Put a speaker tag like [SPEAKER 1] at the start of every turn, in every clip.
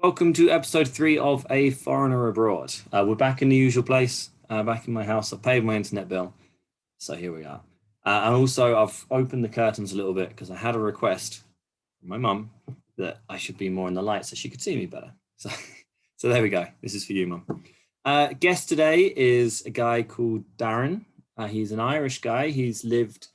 [SPEAKER 1] Welcome to episode 3 of A Foreigner Abroad. We're back in the usual place, back in my house. I've paid my internet bill, so here we are. And also, I've opened the curtains a little bit because I had a request from my mum that I should be more in the light so she could see me better. So there we go. This is for you, Mum. Guest today is a guy called Darren. He's an Irish guy. He's lived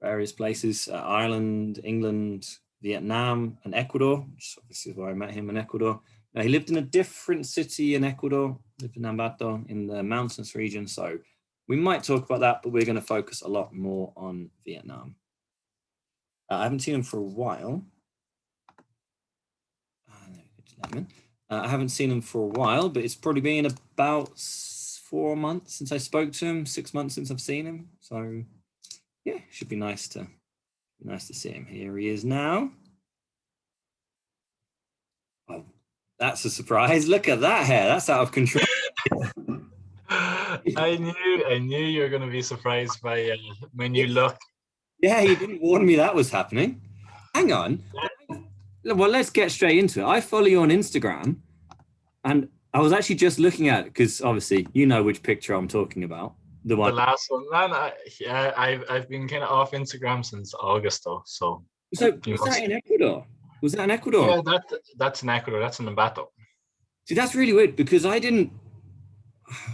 [SPEAKER 1] various places, Ireland, England, Vietnam, and Ecuador, which obviously is where I met him in Ecuador. He lived in a different city in Ecuador, lived in Ambato in the mountainous region. So we might talk about that, but we're going to focus a lot more on Vietnam. I haven't seen him for a while. I haven't seen him for a while, but it's probably been about 4 months since I spoke to him, 6 months since I've seen him. So yeah, should be nice to see him. Here he is now. Oh, that's a surprise. Look at that hair. That's out of control.
[SPEAKER 2] I knew you were going to be surprised by my new look.
[SPEAKER 1] Yeah, you didn't warn me that was happening. Hang on. Well, let's get straight into it. I follow you on Instagram, and I was actually just looking at it because obviously you know which picture I'm talking about. The
[SPEAKER 2] last one, man. I've been kind of off Instagram since August, though. So
[SPEAKER 1] was that in Ecuador? Was that in Ecuador?
[SPEAKER 2] Yeah, that's in Ecuador. That's in Ambato. See,
[SPEAKER 1] that's really weird because I didn't.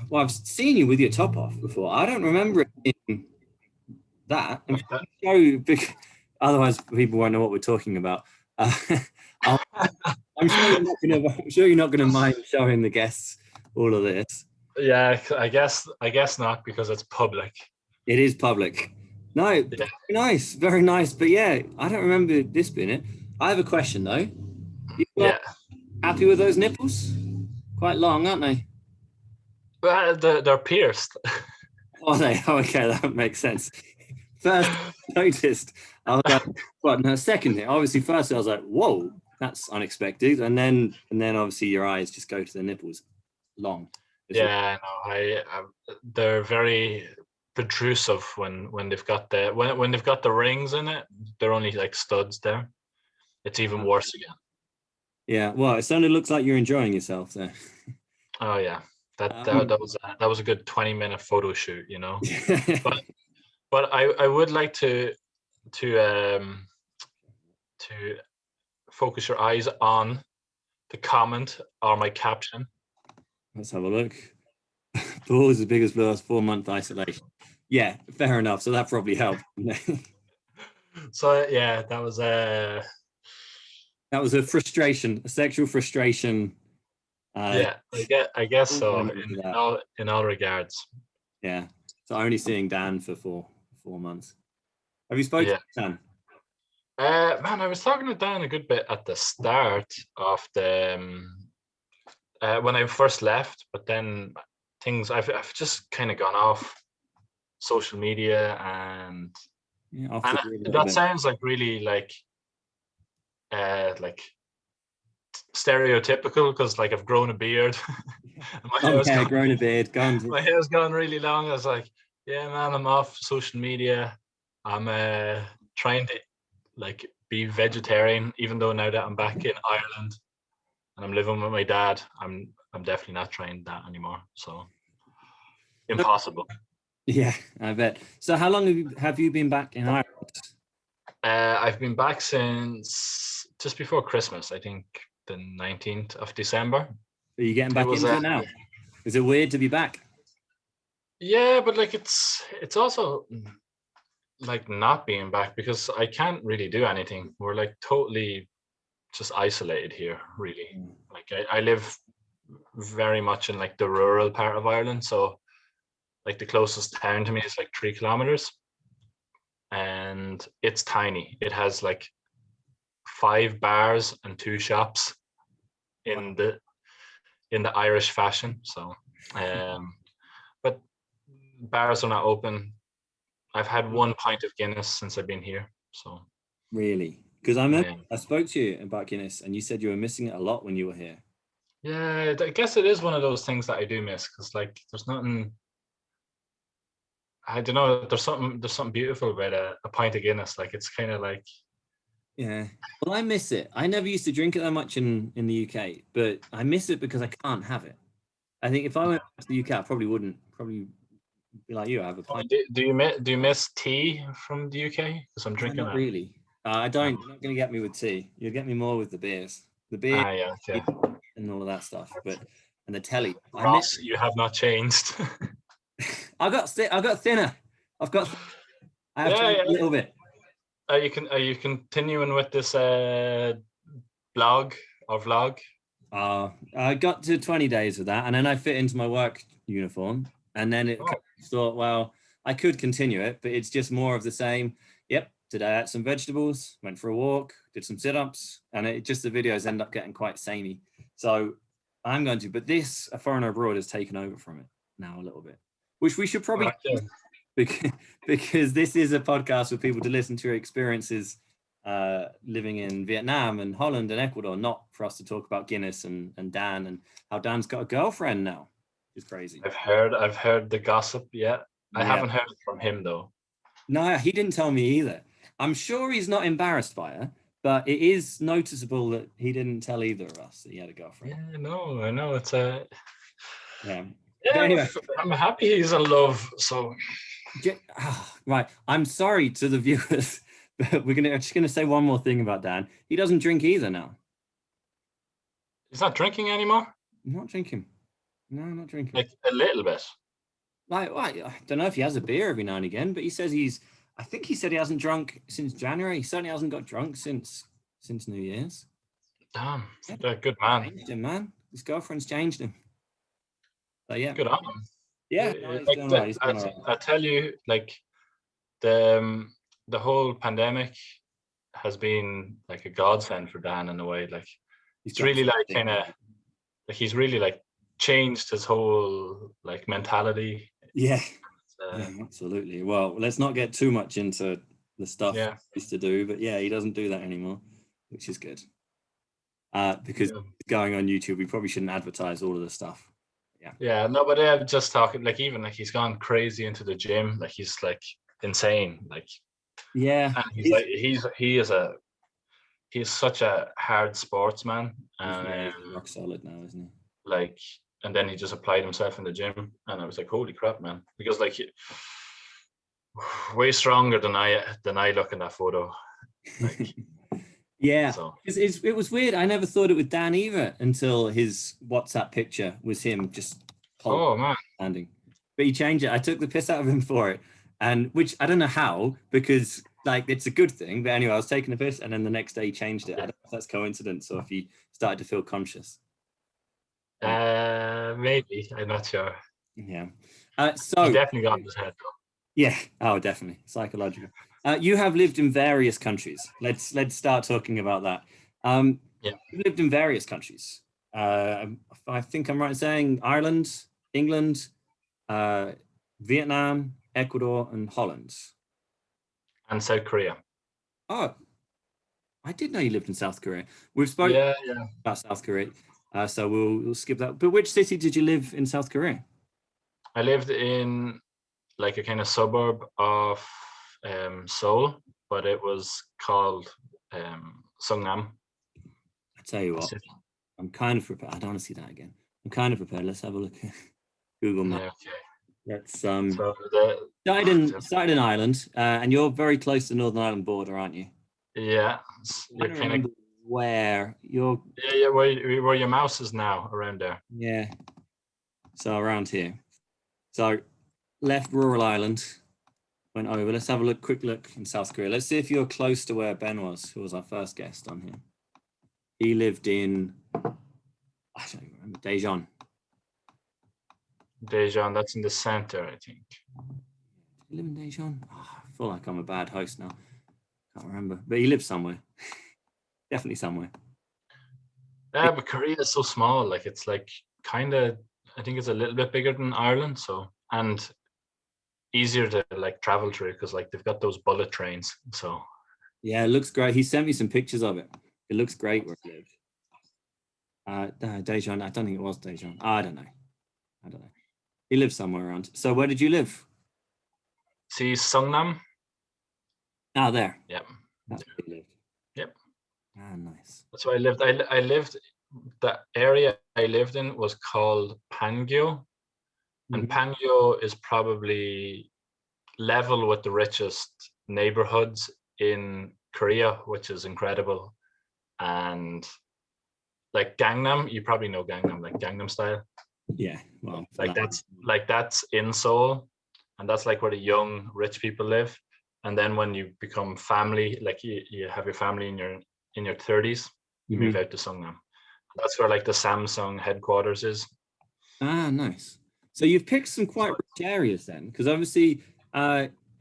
[SPEAKER 1] Well, I've seen you with your top off before. I don't remember it being that. Otherwise, people won't know what we're talking about. I'm sure you're not going to mind showing the guests all of this.
[SPEAKER 2] Yeah, I guess not because it's public.
[SPEAKER 1] It is public. No, yeah. Very nice. But yeah, I don't remember this being it. I have a question though.
[SPEAKER 2] Yeah.
[SPEAKER 1] Happy with those nipples? Quite long, aren't they?
[SPEAKER 2] Well, they're pierced.
[SPEAKER 1] Are they? Oh, okay, that makes sense. First, I noticed. I was like, "What?" No, secondly, obviously, first I was like, "Whoa, that's unexpected," and then obviously your eyes just go to the nipples, long.
[SPEAKER 2] Yeah, no, they're very protrusive when they've got the rings in it. They're only like studs there. It's even worse again.
[SPEAKER 1] Yeah, well, it certainly looks like you're enjoying yourself there.
[SPEAKER 2] Oh yeah, that was a good 20-minute photo shoot, you know. but I would like to focus your eyes on the comment or my caption.
[SPEAKER 1] Let's have a look. Paul's the biggest last 4-month isolation. Yeah, fair enough. So that probably helped.
[SPEAKER 2] So yeah, that was a
[SPEAKER 1] frustration, a sexual frustration.
[SPEAKER 2] Yeah, I guess so. In all regards.
[SPEAKER 1] Yeah. So only seeing Dan for four months. Have you spoken to Dan?
[SPEAKER 2] Man, I was talking to Dan a good bit at the start of the when I first left, but then I've just kind of gone off social media and that sounds like really like stereotypical because like I've grown a beard.
[SPEAKER 1] Grown a beard.
[SPEAKER 2] My hair's gone really long. I was like, yeah, man, I'm off social media. I'm trying to like be vegetarian, even though now that I'm back in Ireland and I'm living with my dad, I'm definitely not trying that anymore. So impossible.
[SPEAKER 1] Yeah, I bet. So how long have you been back in Ireland?
[SPEAKER 2] I've been back since just before Christmas, I think the 19th of December.
[SPEAKER 1] Are you getting back into it now? Is it weird to be back?
[SPEAKER 2] Yeah, but like it's also like not being back because I can't really do anything. We're like totally just isolated here, really. Like I live very much in like the rural part of Ireland, so like the closest town to me is like 3 kilometers, and it's tiny. It has like 5 bars and 2 shops in the Irish fashion. So, but bars are not open. I've had 1 pint of Guinness since I've been here. So
[SPEAKER 1] really, because I remember I spoke to you about Guinness, and you said you were missing it a lot when you were here.
[SPEAKER 2] Yeah, I guess it is one of those things that I do miss because like there's nothing. I don't know. There's something beautiful about a pint of Guinness. Like it's kind of like
[SPEAKER 1] Yeah. Well, I miss it. I never used to drink it that much in the UK, but I miss it because I can't have it. I think if I went to the UK, I probably wouldn't. Probably be like you. I have a pint.
[SPEAKER 2] Do you miss tea from the UK? Because I'm drinking
[SPEAKER 1] Not
[SPEAKER 2] that.
[SPEAKER 1] really. I don't. You're not going to get me with tea. You'll get me more with the beers, the beer
[SPEAKER 2] Ah, yeah, okay.
[SPEAKER 1] and all of that stuff. But and the telly. I miss.
[SPEAKER 2] Ross, you have not changed.
[SPEAKER 1] I got thinner. I've got. I have
[SPEAKER 2] Yeah,
[SPEAKER 1] changed a
[SPEAKER 2] yeah.
[SPEAKER 1] little bit.
[SPEAKER 2] Are you continuing with this blog or vlog?
[SPEAKER 1] I got to 20 days of that, and then I fit into my work uniform, and then it
[SPEAKER 2] Oh,
[SPEAKER 1] thought, well, I could continue it, but it's just more of the same. Yep, today I had some vegetables, went for a walk, did some sit-ups, and it just the videos end up getting quite samey. So I'm going to, but this A Foreigner Abroad has taken over from it now a little bit, which we should probably
[SPEAKER 2] okay.
[SPEAKER 1] because because this is a podcast for people to listen to your experiences living in Vietnam and Holland and Ecuador, not for us to talk about Guinness and Dan and how Dan's got a girlfriend now. It's crazy.
[SPEAKER 2] I've heard the gossip. Yeah, I
[SPEAKER 1] Yeah.
[SPEAKER 2] haven't heard it from him though.
[SPEAKER 1] No, he didn't tell me either. I'm sure he's not embarrassed by her, but it is noticeable that he didn't tell either of us that he had a girlfriend.
[SPEAKER 2] Yeah, no, I know it's a.
[SPEAKER 1] Yeah. But
[SPEAKER 2] Yeah,
[SPEAKER 1] anyway,
[SPEAKER 2] I'm happy he's in love. So
[SPEAKER 1] right. I'm sorry to the viewers, but we're just gonna say one more thing about Dan. He doesn't drink either now.
[SPEAKER 2] he's not drinking anymore.
[SPEAKER 1] I'm not drinking. No, not drinking.
[SPEAKER 2] Like a little bit.
[SPEAKER 1] Like, I don't know if he has a beer every now and again, but he says I think he said he hasn't drunk since January. He certainly hasn't got drunk since New Year's.
[SPEAKER 2] Damn,
[SPEAKER 1] Yeah,
[SPEAKER 2] yeah, good man.
[SPEAKER 1] changed him, man. His girlfriend's changed him. So yeah,
[SPEAKER 2] Good on him.
[SPEAKER 1] yeah, no, he's
[SPEAKER 2] Like
[SPEAKER 1] doing all right. He's doing all right.
[SPEAKER 2] I tell you, like the whole pandemic has been like a godsend for Dan in a way. Like
[SPEAKER 1] He's
[SPEAKER 2] it's
[SPEAKER 1] got
[SPEAKER 2] really like kind of like he's really like changed his whole like mentality.
[SPEAKER 1] yeah,
[SPEAKER 2] Uh,
[SPEAKER 1] yeah, absolutely. Well, let's not get too much into the stuff
[SPEAKER 2] yeah,
[SPEAKER 1] he used to do, but yeah, he doesn't do that anymore, which is good. Because
[SPEAKER 2] yeah,
[SPEAKER 1] going on YouTube, we probably shouldn't advertise all of the stuff. Yeah.
[SPEAKER 2] yeah. No, but I'm just talking like even like he's gone crazy into the gym. Like he's like insane. Like
[SPEAKER 1] Yeah.
[SPEAKER 2] and he's like he's such a hard sportsman and
[SPEAKER 1] Yeah, he's rock solid now, isn't
[SPEAKER 2] like and then he just applied himself in the gym and I was like holy crap man because like way stronger than I look in that photo like
[SPEAKER 1] he? Yeah,
[SPEAKER 2] so
[SPEAKER 1] it was weird. I never thought it was Dan either until his WhatsApp picture was him just
[SPEAKER 2] oh man
[SPEAKER 1] standing. But he changed it. I took the piss out of him for it, and which I don't know how because like it's a good thing. But anyway, I was taking a piss, and then the next day he changed it. I don't know if that's coincidence or if he started to feel conscious.
[SPEAKER 2] maybe I'm not sure
[SPEAKER 1] Yeah.
[SPEAKER 2] he
[SPEAKER 1] So
[SPEAKER 2] definitely got in his head though.
[SPEAKER 1] yeah. Oh, definitely psychological. You have lived in various countries. Let's start talking about that.
[SPEAKER 2] Yeah,
[SPEAKER 1] You've lived in various countries. I think I'm right in saying Ireland, England, uh, Vietnam, Ecuador, and Holland.
[SPEAKER 2] and South Korea.
[SPEAKER 1] Oh, I did know you lived in South Korea. We've spoken
[SPEAKER 2] Yeah,
[SPEAKER 1] about South Korea, so we'll skip that. But which city did you live in South Korea?
[SPEAKER 2] I lived in like a kind of suburb of Seoul but it was called Sungnam.
[SPEAKER 1] I tell you what, I'm kind of prepared. I don't want to see that again. I'm kind of prepared. Let's have a look at Google Maps.
[SPEAKER 2] Yeah, okay.
[SPEAKER 1] Let's
[SPEAKER 2] So
[SPEAKER 1] started in Ireland, and you're very close to the Northern Ireland border, aren't you?
[SPEAKER 2] yeah,
[SPEAKER 1] I
[SPEAKER 2] you're
[SPEAKER 1] don't
[SPEAKER 2] kind of
[SPEAKER 1] remember where you're.
[SPEAKER 2] yeah where your mouse is now around there.
[SPEAKER 1] Yeah, so around here. So left rural Ireland, went over. Let's have a quick look in South Korea. Let's see if you're close to where Ben was, who was our first guest on here. He lived in, I don't even remember, Daejeon.
[SPEAKER 2] Daejeon, that's in the center, I think.
[SPEAKER 1] Did he live in Daejeon? Oh, I feel like I'm a bad host now. Can't remember, but he lives somewhere. Definitely somewhere.
[SPEAKER 2] Yeah, but Korea is so small. Like it's like kind of, I think it's a little bit bigger than Ireland. So and easier to like travel through because like they've got those bullet trains. So
[SPEAKER 1] yeah, it looks great. He sent me some pictures of it. It looks great where he lived. Daejeon, I don't think it was Daejeon. I don't know. He lives somewhere around. So where did you live?
[SPEAKER 2] see Sungnam.
[SPEAKER 1] Ah, there.
[SPEAKER 2] Yep.
[SPEAKER 1] That's where he lived.
[SPEAKER 2] Yep.
[SPEAKER 1] Ah, nice.
[SPEAKER 2] That's where I lived. I lived. The area I lived in was called Pangyo, and
[SPEAKER 1] Mhm.
[SPEAKER 2] Pangyo is probably level with the richest neighborhoods in Korea, which is incredible. And like Gangnam, you probably know Gangnam, like Gangnam Style.
[SPEAKER 1] Yeah, well, for
[SPEAKER 2] Like
[SPEAKER 1] that.
[SPEAKER 2] that's in Seoul, and that's like where the young rich people live. And then when you become family, like you have your family in your 30s, you move
[SPEAKER 1] Mhm.
[SPEAKER 2] out to Songnam. That's where like the Samsung headquarters is.
[SPEAKER 1] Ah, nice. So you've picked some quite
[SPEAKER 2] So
[SPEAKER 1] rich areas then, because obviously,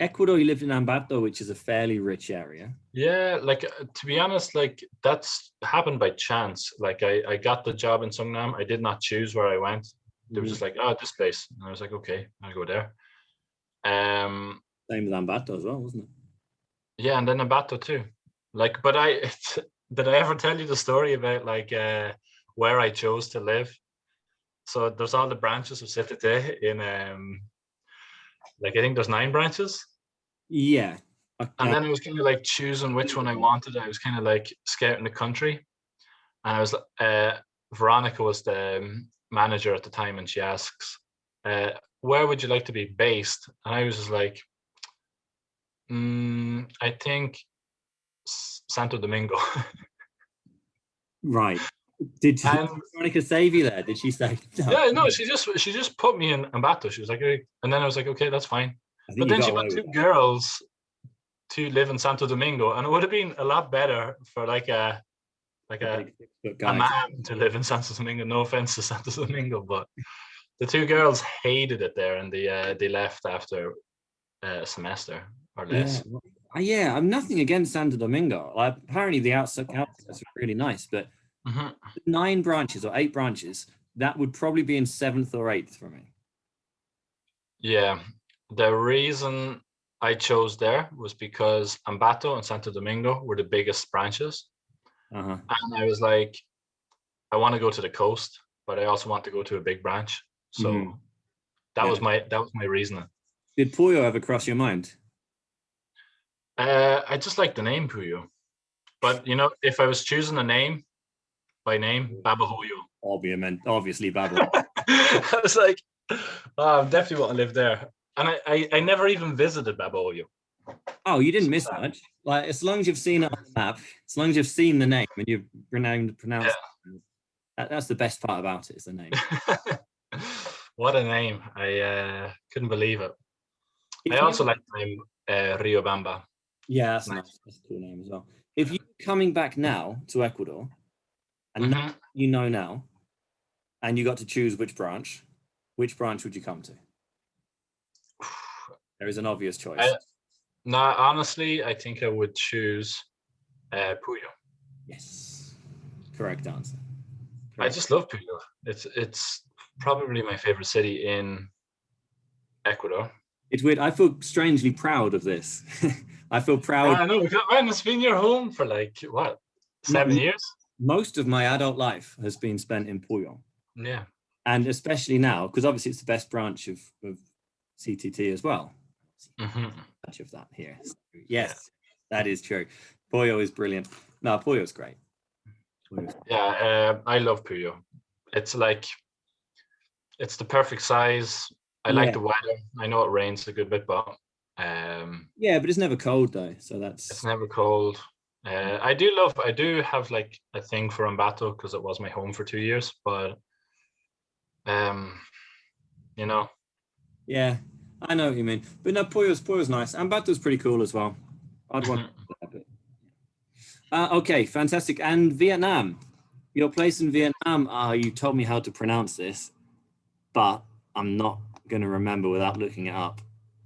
[SPEAKER 1] Ecuador, you lived in Ambato, which is a fairly rich area.
[SPEAKER 2] yeah, like to be honest, like that's happened by chance. Like I got the job in Songnam. I did not choose where I went. They were
[SPEAKER 1] Mhm.
[SPEAKER 2] just like, oh, this place. And I was like, okay, I'll go there. Um,
[SPEAKER 1] Same with Ambato as well, wasn't it?
[SPEAKER 2] yeah, and then Ambato too. Like, but did I ever tell you the story about like where I chose to live? So there's all the branches of CTT in like I think there's 9 branches.
[SPEAKER 1] Yeah.
[SPEAKER 2] And
[SPEAKER 1] Okay.
[SPEAKER 2] then I was kind of like choosing which one I wanted. I was kind of like scouting the country. And I was Veronica was the manager at the time, and she asks, "Where would you like to be based?" And I was just like, "I think Santo Domingo."
[SPEAKER 1] Right. Did
[SPEAKER 2] And
[SPEAKER 1] Veronica save you there? Did she say no?
[SPEAKER 2] yeah, no, she just put me in Ambato. She was like, "Hey," and then I was like, "Okay, that's fine."
[SPEAKER 1] I think
[SPEAKER 2] But
[SPEAKER 1] you
[SPEAKER 2] then
[SPEAKER 1] got
[SPEAKER 2] she put
[SPEAKER 1] away with
[SPEAKER 2] two
[SPEAKER 1] that.
[SPEAKER 2] girls to live in Santo Domingo, and it would have been a lot better for like
[SPEAKER 1] A
[SPEAKER 2] a
[SPEAKER 1] big 6 foot
[SPEAKER 2] a
[SPEAKER 1] guy.
[SPEAKER 2] man to live in Santo Domingo. No offense to Santo Domingo, but the two girls hated it there, and they left after a semester or
[SPEAKER 1] Yeah.
[SPEAKER 2] less.
[SPEAKER 1] Yeah, I'm nothing against Santo Domingo. Like, apparently the outskirts are really nice, but
[SPEAKER 2] Hmm.
[SPEAKER 1] 9 branches or 8 branches, that would probably be in seventh or eighth for me.
[SPEAKER 2] Yeah, the reason I chose there was because Ambato and Santo Domingo were the biggest branches,
[SPEAKER 1] Uh-huh.
[SPEAKER 2] and I was like, I want to go to the coast, but I also want to go to a big branch.
[SPEAKER 1] Hmm.
[SPEAKER 2] So
[SPEAKER 1] Yeah.
[SPEAKER 2] that was my reasoning.
[SPEAKER 1] Did Puyo ever cross your mind?
[SPEAKER 2] I just like the name Puyo, but you know, if I was choosing a name by name, Babahoyo.
[SPEAKER 1] Obviously, Babel.
[SPEAKER 2] I was like, oh, I definitely want to live there. And I never even visited Babahoyo.
[SPEAKER 1] Oh, you didn't
[SPEAKER 2] So
[SPEAKER 1] miss much. Like, as long as you've seen it on the map, as long as you've seen the name and you've pronounced that's the best part about it, is the name.
[SPEAKER 2] yeah. What a name. I couldn't believe it. I
[SPEAKER 1] If you
[SPEAKER 2] also like the name Riobamba.
[SPEAKER 1] Yeah,
[SPEAKER 2] It's
[SPEAKER 1] that's
[SPEAKER 2] nice.
[SPEAKER 1] nice. That's a cool name as well. If you're coming back now to Ecuador and know
[SPEAKER 2] Hmm.
[SPEAKER 1] you know now, and you got to choose which branch would you come to? There is an obvious choice.
[SPEAKER 2] I, no, honestly, I think I would choose Puyo.
[SPEAKER 1] Yes. Correct answer.
[SPEAKER 2] I
[SPEAKER 1] Correct.
[SPEAKER 2] just love Puyo. It's probably my favorite city in Ecuador.
[SPEAKER 1] It's weird. I feel strangely proud of this. I feel proud.
[SPEAKER 2] I know, man, it's been your home for like what,
[SPEAKER 1] m-
[SPEAKER 2] 7 years?
[SPEAKER 1] Most of my adult life has been spent in Puyo,
[SPEAKER 2] Yeah.
[SPEAKER 1] and especially now, because obviously it's the best branch of CTT as well.
[SPEAKER 2] Hmm.
[SPEAKER 1] Much of that here. So,
[SPEAKER 2] Yeah.
[SPEAKER 1] yes, that is true. Puyo is brilliant. No, Puyo's great. Puyo's
[SPEAKER 2] Yeah. I love Puyo. It's like it's the perfect size. I like
[SPEAKER 1] Yeah,
[SPEAKER 2] the weather. I know it rains a good bit, but um,
[SPEAKER 1] yeah, but it's never cold though, so
[SPEAKER 2] it's
[SPEAKER 1] that's
[SPEAKER 2] never cold. I do have like a thing for Ambato because it was my home for 2 years, but um, you know,
[SPEAKER 1] yeah. I know what you mean. But no, Puyo's nice. And Bato's pretty cool as well. I'd want
[SPEAKER 2] mhm.
[SPEAKER 1] that bit. Okay, fantastic. And Vietnam. Your place in Vietnam, you told me how to pronounce this, but I'm not gonna remember without looking it up.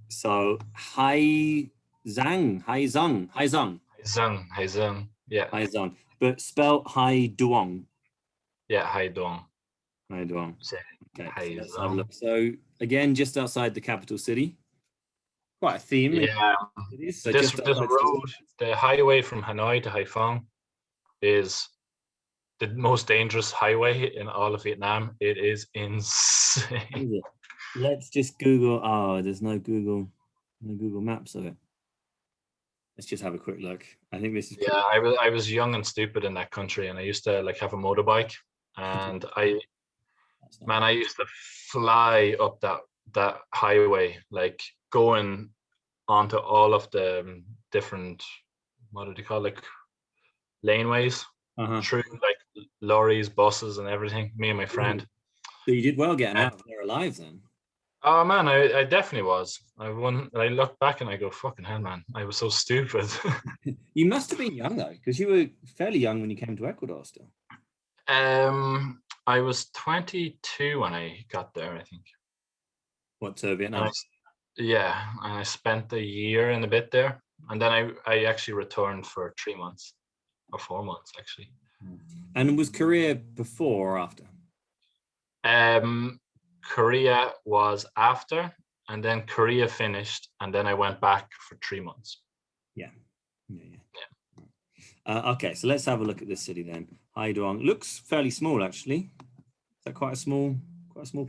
[SPEAKER 1] So Hai Zong,
[SPEAKER 2] Haizung, yeah,
[SPEAKER 1] Hai Zong, but spell Hai Duong.
[SPEAKER 2] yeah, Haidong,
[SPEAKER 1] Hai Duong. Okay, so let's have a
[SPEAKER 2] Haizung,
[SPEAKER 1] look. So again, just outside the capital city. Quite a theme in
[SPEAKER 2] yeah.
[SPEAKER 1] cities. So
[SPEAKER 2] This
[SPEAKER 1] just
[SPEAKER 2] this
[SPEAKER 1] outside Seoul.
[SPEAKER 2] road, the highway from Hanoi to Haiphong, is the most dangerous highway in all of Vietnam. It is insane.
[SPEAKER 1] Is it? Let's just Google. Oh, there's no Google Maps of it. Let's just have a quick look. I think this is
[SPEAKER 2] Yeah, I was young and stupid in that country, and I used to like have a motorbike, and I used to fly up that highway, like going onto all of the different, what do they call, like laneways,
[SPEAKER 1] Uh-huh.
[SPEAKER 2] through like lorries, buses, and everything. Me and my friend.
[SPEAKER 1] So you did well getting
[SPEAKER 2] Uh,
[SPEAKER 1] out of there alive then.
[SPEAKER 2] oh man, I definitely was. I look back and I go, fucking hell, man, I was so stupid.
[SPEAKER 1] You must have been young though, because you were fairly young when you came to Ecuador still.
[SPEAKER 2] I was 22 when I got there, I think.
[SPEAKER 1] What, to
[SPEAKER 2] And
[SPEAKER 1] Vietnam?
[SPEAKER 2] yeah, and I spent a year and a bit there, and then I actually returned for 3 months or 4 months actually.
[SPEAKER 1] And was Korea before or after?
[SPEAKER 2] Korea was after, and then Korea finished, and then I went back for 3 months.
[SPEAKER 1] Yeah. Okay, so let's have a look at this city then. Haiduang looks fairly small, actually. Is that quite a small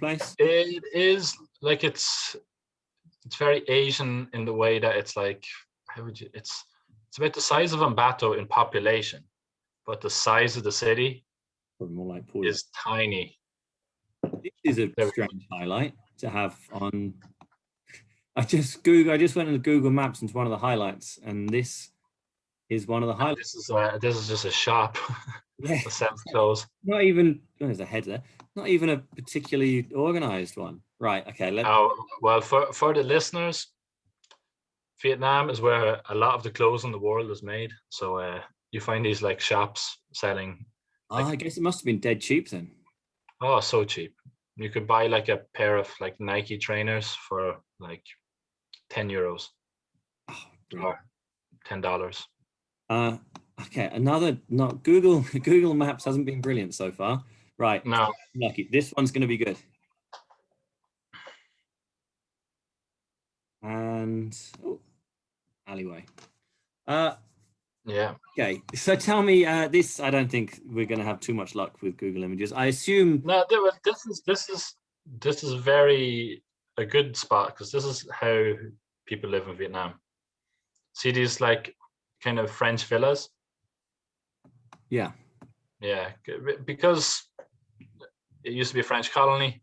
[SPEAKER 1] place?
[SPEAKER 2] It is like it's very Asian in the way that it's like, how would you? It's about the size of Ambato in population, but the size of the city
[SPEAKER 1] Probably more like Puyo.
[SPEAKER 2] is tiny.
[SPEAKER 1] This is a
[SPEAKER 2] There
[SPEAKER 1] strange highlight to have on. I just went into Google Maps into one of the highlights, and this is one of the highlights.
[SPEAKER 2] This is just a shop
[SPEAKER 1] Yeah.
[SPEAKER 2] that sells clothes.
[SPEAKER 1] Not even, oh, there's a head there. Not even a particularly organized one. Right. Okay.
[SPEAKER 2] Oh well, for the listeners, Vietnam is where a lot of the clothes in the world is made. So you find these like shops selling.
[SPEAKER 1] I guess it must have been dead cheap then.
[SPEAKER 2] Oh, so cheap. You could buy like a pair of like Nike trainers for like €10
[SPEAKER 1] Oh,
[SPEAKER 2] or $10.
[SPEAKER 1] Okay. Not Google. Google Maps hasn't been brilliant so far. Right.
[SPEAKER 2] No.
[SPEAKER 1] Lucky. This one's going to be good. And alleyway.
[SPEAKER 2] Yeah.
[SPEAKER 1] Okay. So tell me, this. I don't think we're going to have too much luck with Google Images. I assume.
[SPEAKER 2] No, this is very a good spot because this is how people live in Vietnam. See these like kind of French villas?
[SPEAKER 1] Yeah.
[SPEAKER 2] Yeah, because it used to be a French colony.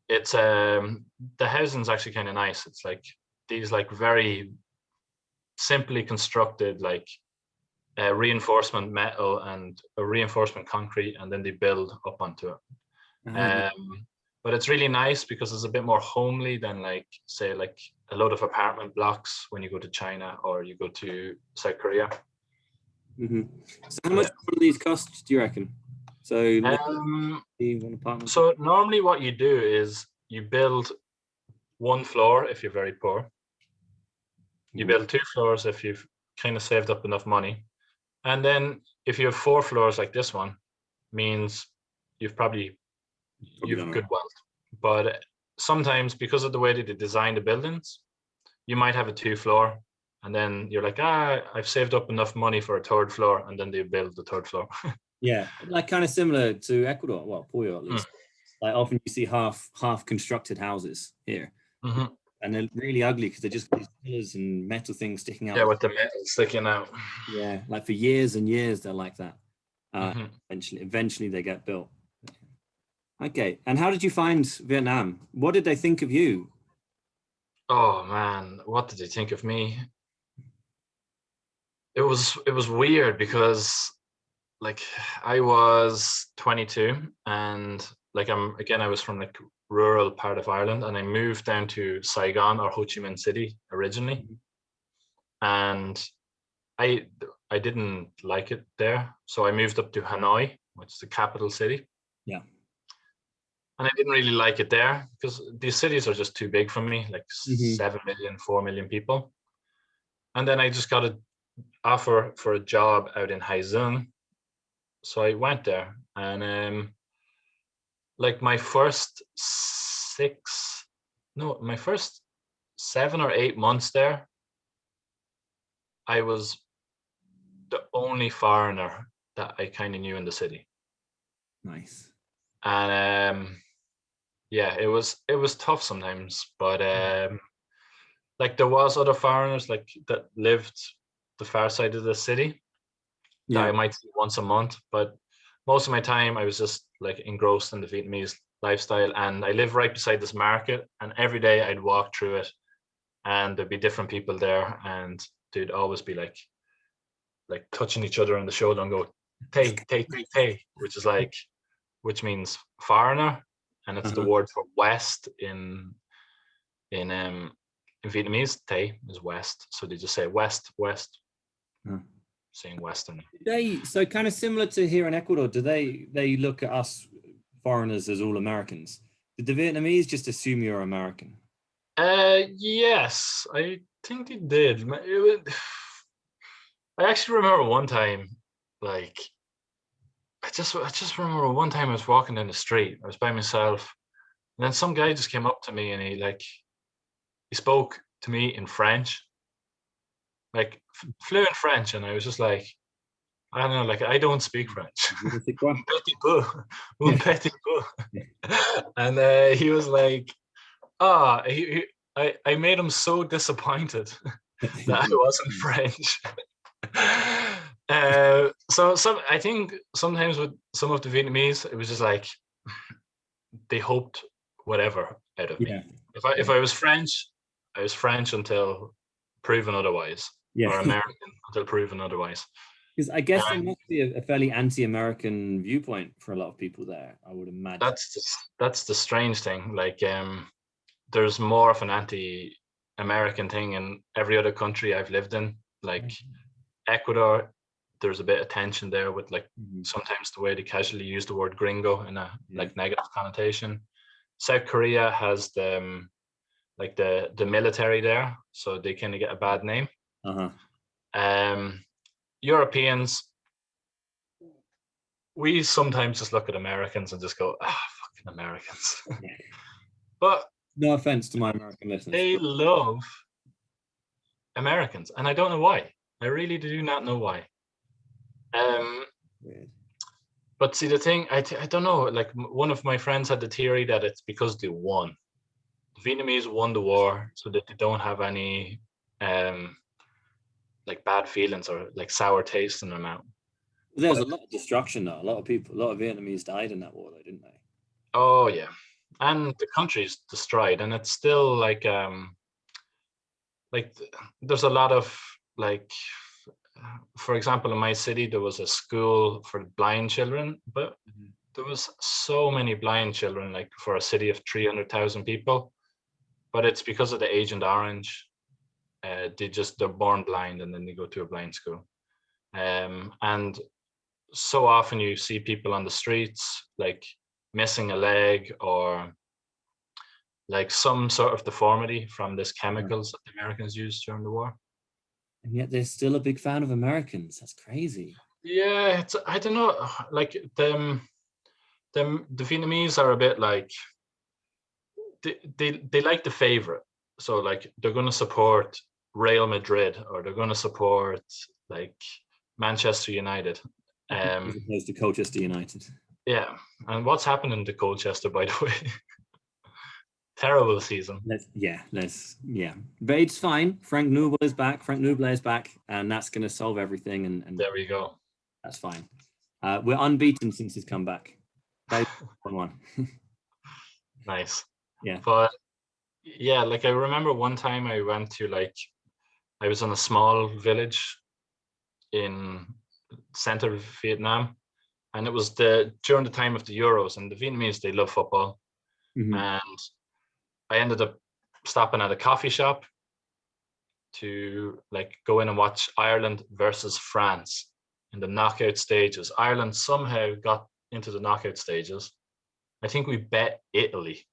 [SPEAKER 2] It's the housing's actually kind of nice. It's like these like very simply constructed like reinforcement metal and a reinforcement concrete, and then they build up onto it. But it's really nice because it's a bit more homely than like say like a load of apartment blocks when you go to China or you go to South Korea.
[SPEAKER 1] Mm-hmm. So how much do these cost, do you reckon? So one apartment.
[SPEAKER 2] So normally what you do is you build one floor if you're very poor. You build 2 floors if you've kind of saved up enough money. And then if you have 4 floors like this one, means you've good wealth. But sometimes because of the way that they design the buildings, you might have a 2 floor and then you're like, I've saved up enough money for a 3rd floor, and then they build the 3rd floor.
[SPEAKER 1] Yeah, like kind of similar to Ecuador, well, Puyo at least. Like often you see half constructed houses here.
[SPEAKER 2] Mm-hmm.
[SPEAKER 1] And they're really ugly because they're just these pillars and metal things sticking out.
[SPEAKER 2] Yeah, with the metal sticking out.
[SPEAKER 1] Yeah, like for years and years they're like that.
[SPEAKER 2] Mm-hmm.
[SPEAKER 1] Eventually they get built. Okay, and how did you find Vietnam? What did they think of you?
[SPEAKER 2] Oh man, what did they think of me? It was weird because like I was 22 and like I was from like rural part of Ireland, and I moved down to Saigon or Ho Chi Minh City originally, and I didn't like it there, so I moved up to Hanoi, which is the capital city.
[SPEAKER 1] Yeah.
[SPEAKER 2] And I didn't really like it there because these cities are just too big for me, like 7 million, 4 million people. And then I just got an offer for a job out in Haizung, so I went there, and like my first 7 or 8 months there, I was the only foreigner that I kind of knew in the city.
[SPEAKER 1] Nice.
[SPEAKER 2] And yeah, it was tough sometimes, but like there was other foreigners like that lived the far side of the city that
[SPEAKER 1] Yeah.
[SPEAKER 2] I might see once a month, but most of my time I was just like engrossed in the Vietnamese lifestyle. And I live right beside this market, and every day I'd walk through it, and there'd be different people there, and they'd always be like touching each other on the shoulder and go "tay tay tay tay," which means foreigner, and it's the
[SPEAKER 1] Uh-huh.
[SPEAKER 2] word for west in Vietnamese. Tay is west, so they just say west west,
[SPEAKER 1] Huh.
[SPEAKER 2] saying western.
[SPEAKER 1] So kind of similar to here in Ecuador, do they look at us foreigners as all Americans? Did the Vietnamese just assume you're American?
[SPEAKER 2] Yes, I think they did. I actually remember one time, like I just remember one time I was walking down the street. I was by myself, and then some guy just came up to me, and he spoke to me in French, like fluent French, and I was just like, I don't know, like I don't speak French.
[SPEAKER 1] C'est quoi?
[SPEAKER 2] Un petit peu, un petit peu. And he was like, I made him so disappointed that I wasn't French. So I think sometimes with some of the Vietnamese, it was just like they hoped whatever out of me.
[SPEAKER 1] Yeah.
[SPEAKER 2] If I was French, I was French until proven otherwise,
[SPEAKER 1] Yeah.
[SPEAKER 2] or American until proven otherwise.
[SPEAKER 1] Because I guess there
[SPEAKER 2] Um,
[SPEAKER 1] must be a fairly anti-American viewpoint for a lot of people there, I would imagine.
[SPEAKER 2] that's the strange thing. Like there's more of an anti-American thing in every other country I've lived in. Like Ecuador, there's a bit of tension there with like
[SPEAKER 1] Mhm.
[SPEAKER 2] sometimes the way they casually use the word gringo in a
[SPEAKER 1] Yeah.
[SPEAKER 2] like negative connotation. South Korea has like the military there, so they kind of get a bad name.
[SPEAKER 1] Uh-huh.
[SPEAKER 2] Europeans, we sometimes just look at Americans and just go, fucking Americans.
[SPEAKER 1] Yeah.
[SPEAKER 2] But
[SPEAKER 1] No offense to my American listeners,
[SPEAKER 2] they
[SPEAKER 1] but
[SPEAKER 2] love Americans, and I don't know why. I really do not know why.
[SPEAKER 1] weird.
[SPEAKER 2] But see, the thing, I don't know. Like one of my friends had the theory that it's because they won. The Vietnamese won the war, so that they don't have any um like bad feelings or like sour taste in their mouth.
[SPEAKER 1] There was a
[SPEAKER 2] But
[SPEAKER 1] lot of destruction though. A lot of people, a lot of Vietnamese died in that war though, didn't they?
[SPEAKER 2] oh yeah, and the country's destroyed, and it's still like there's a lot of like, for example, in my city there was a school for blind children, but there was so many blind children, like for a city of 300,000 people. But it's because of the Agent Orange. They're born blind and then they go to a blind school. And so often you see people on the streets like missing a leg or like some sort of deformity from this chemicals that the Americans used during the war.
[SPEAKER 1] And yet they're still a big fan of Americans. That's crazy.
[SPEAKER 2] Yeah, it's I don't know, like the Vietnamese are a bit like they like the favorite. So like they're going to support Real Madrid or they're going to support like Manchester United.
[SPEAKER 1] As opposed to Colchester United.
[SPEAKER 2] Yeah, and what's happening to Colchester, by the way? Terrible season.
[SPEAKER 1] Yeah. But it's fine. Frank Noble is back. Frank Noble is back, and that's going to solve everything. And
[SPEAKER 2] There we go.
[SPEAKER 1] that's fine. We're unbeaten since he's come back. 1-1.
[SPEAKER 2] Nice.
[SPEAKER 1] Yeah.
[SPEAKER 2] But yeah, like I remember one time I went to like I was in a small village in center of Vietnam, and it was during the time of the Euros, and the Vietnamese, they love football.
[SPEAKER 1] Mhm.
[SPEAKER 2] And I ended up stopping at a coffee shop to like go in and watch Ireland versus France in the knockout stages. Ireland somehow got into the knockout stages. I think we bet Italy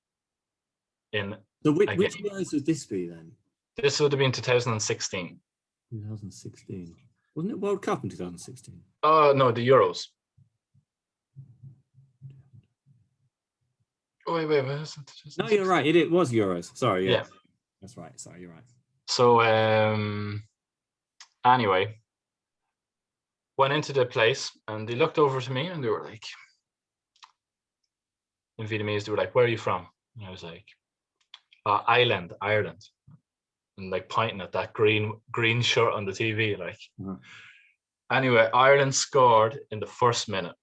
[SPEAKER 2] in
[SPEAKER 1] So
[SPEAKER 2] a
[SPEAKER 1] which
[SPEAKER 2] game.
[SPEAKER 1] years would this be then?
[SPEAKER 2] This would have been 2016.
[SPEAKER 1] 2016. Wasn't it World Cup in 2016?
[SPEAKER 2] Oh no, the Euros. Oh wait.
[SPEAKER 1] No, you're right. It was Euros. Sorry, yeah.
[SPEAKER 2] Yeah.
[SPEAKER 1] That's right. Sorry, you're right.
[SPEAKER 2] So anyway, went into the place and they looked over to me and they were like, in Vietnamese, they were like, "Where are you from?" And I was like, Ireland. And and like pointing at that green shirt on the TV. Like,
[SPEAKER 1] Uh-huh.
[SPEAKER 2] anyway, Ireland scored in the first minute,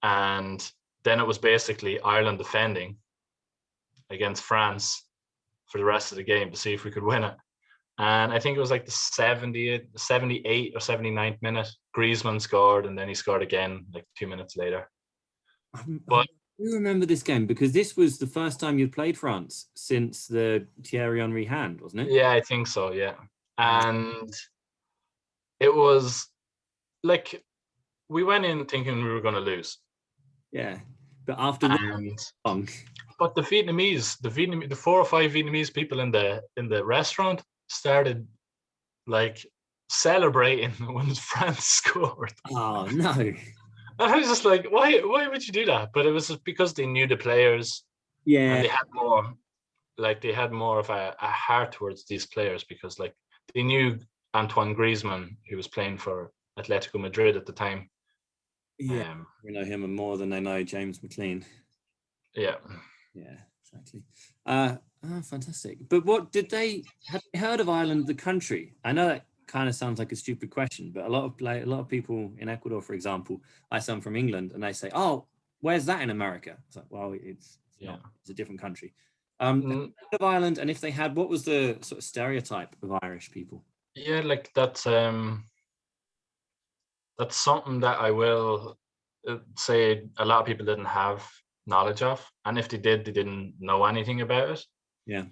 [SPEAKER 2] and then it was basically Ireland defending against France for the rest of the game to see if we could win it. And I think it was like the 78 or 79th minute, Griezmann scored, and then he scored again like 2 minutes later. But
[SPEAKER 1] I do remember this game because this was the first time you'd played France since the Thierry Henry hand, wasn't it?
[SPEAKER 2] yeah, I think so, yeah. And it was like, we went in thinking we were going to lose.
[SPEAKER 1] Yeah. But after
[SPEAKER 2] And
[SPEAKER 1] long,
[SPEAKER 2] but the 4 or 5 Vietnamese people in the restaurant started like celebrating when France scored.
[SPEAKER 1] oh no.
[SPEAKER 2] And I was just like, why would you do that? But it was just because they knew the players, and
[SPEAKER 1] Yeah.
[SPEAKER 2] they had more of a heart towards these players, because like they knew Antoine Griezmann, who was playing for Atletico Madrid at the time.
[SPEAKER 1] Yeah. We know him more than they know James McLean.
[SPEAKER 2] Yeah.
[SPEAKER 1] Yeah, exactly. Fantastic. But have they heard of Ireland, the country? I know that kind of sounds like a stupid question, but a lot of people in Ecuador, for example, I some from England, and they say, "Oh, where's that in America?" It's like, well, it's not. It's a different country. Of Ireland, and if they had, what was the sort of stereotype of Irish people?
[SPEAKER 2] Yeah, like that's something that I will say a lot of people didn't have knowledge of, and if they did, they didn't know anything about it.
[SPEAKER 1] Yeah.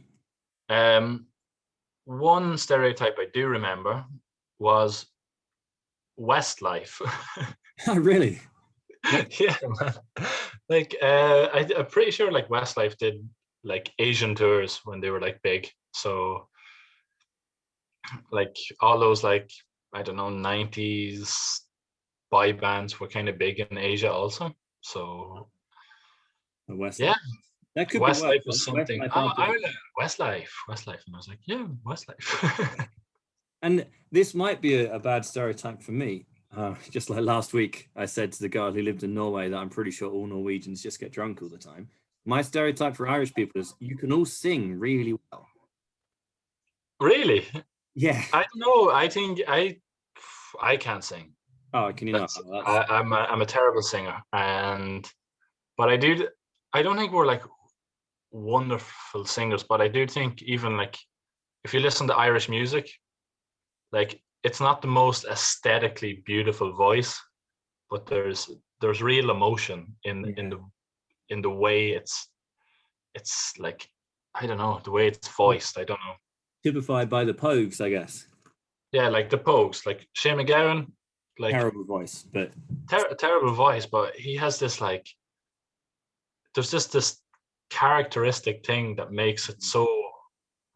[SPEAKER 2] One stereotype I do remember was Westlife.
[SPEAKER 1] Oh, really?
[SPEAKER 2] Yeah, man. Like I'm pretty sure like Westlife did like Asian tours when they were like big. So like all those like, I don't know, 90s boy bands were kind of big in Asia also. So
[SPEAKER 1] Westlife.
[SPEAKER 2] yeah,
[SPEAKER 1] That could be
[SPEAKER 2] Westlife was something.
[SPEAKER 1] Westlife
[SPEAKER 2] Oh, Ireland, Westlife. And I was like, yeah, Westlife.
[SPEAKER 1] And this might be a bad stereotype for me. Just like last week, I said to the girl who lived in Norway that I'm pretty sure all Norwegians just get drunk all the time. My stereotype for Irish people is you can all sing really well.
[SPEAKER 2] Really?
[SPEAKER 1] Yeah.
[SPEAKER 2] I don't know. I think I can't sing.
[SPEAKER 1] Oh, can you not?
[SPEAKER 2] I'm a terrible singer, but I don't think we're like wonderful singers, but I do think even like if you listen to Irish music, like it's not the most aesthetically beautiful voice, but there's real emotion in the way it's like, I don't know, the way it's voiced. I don't know.
[SPEAKER 1] Typified by the Pogues, I guess.
[SPEAKER 2] Yeah, like the Pogues, like Shane McGowan, like
[SPEAKER 1] terrible voice, but
[SPEAKER 2] terrible voice, but he has this like, there's just this characteristic thing that makes it so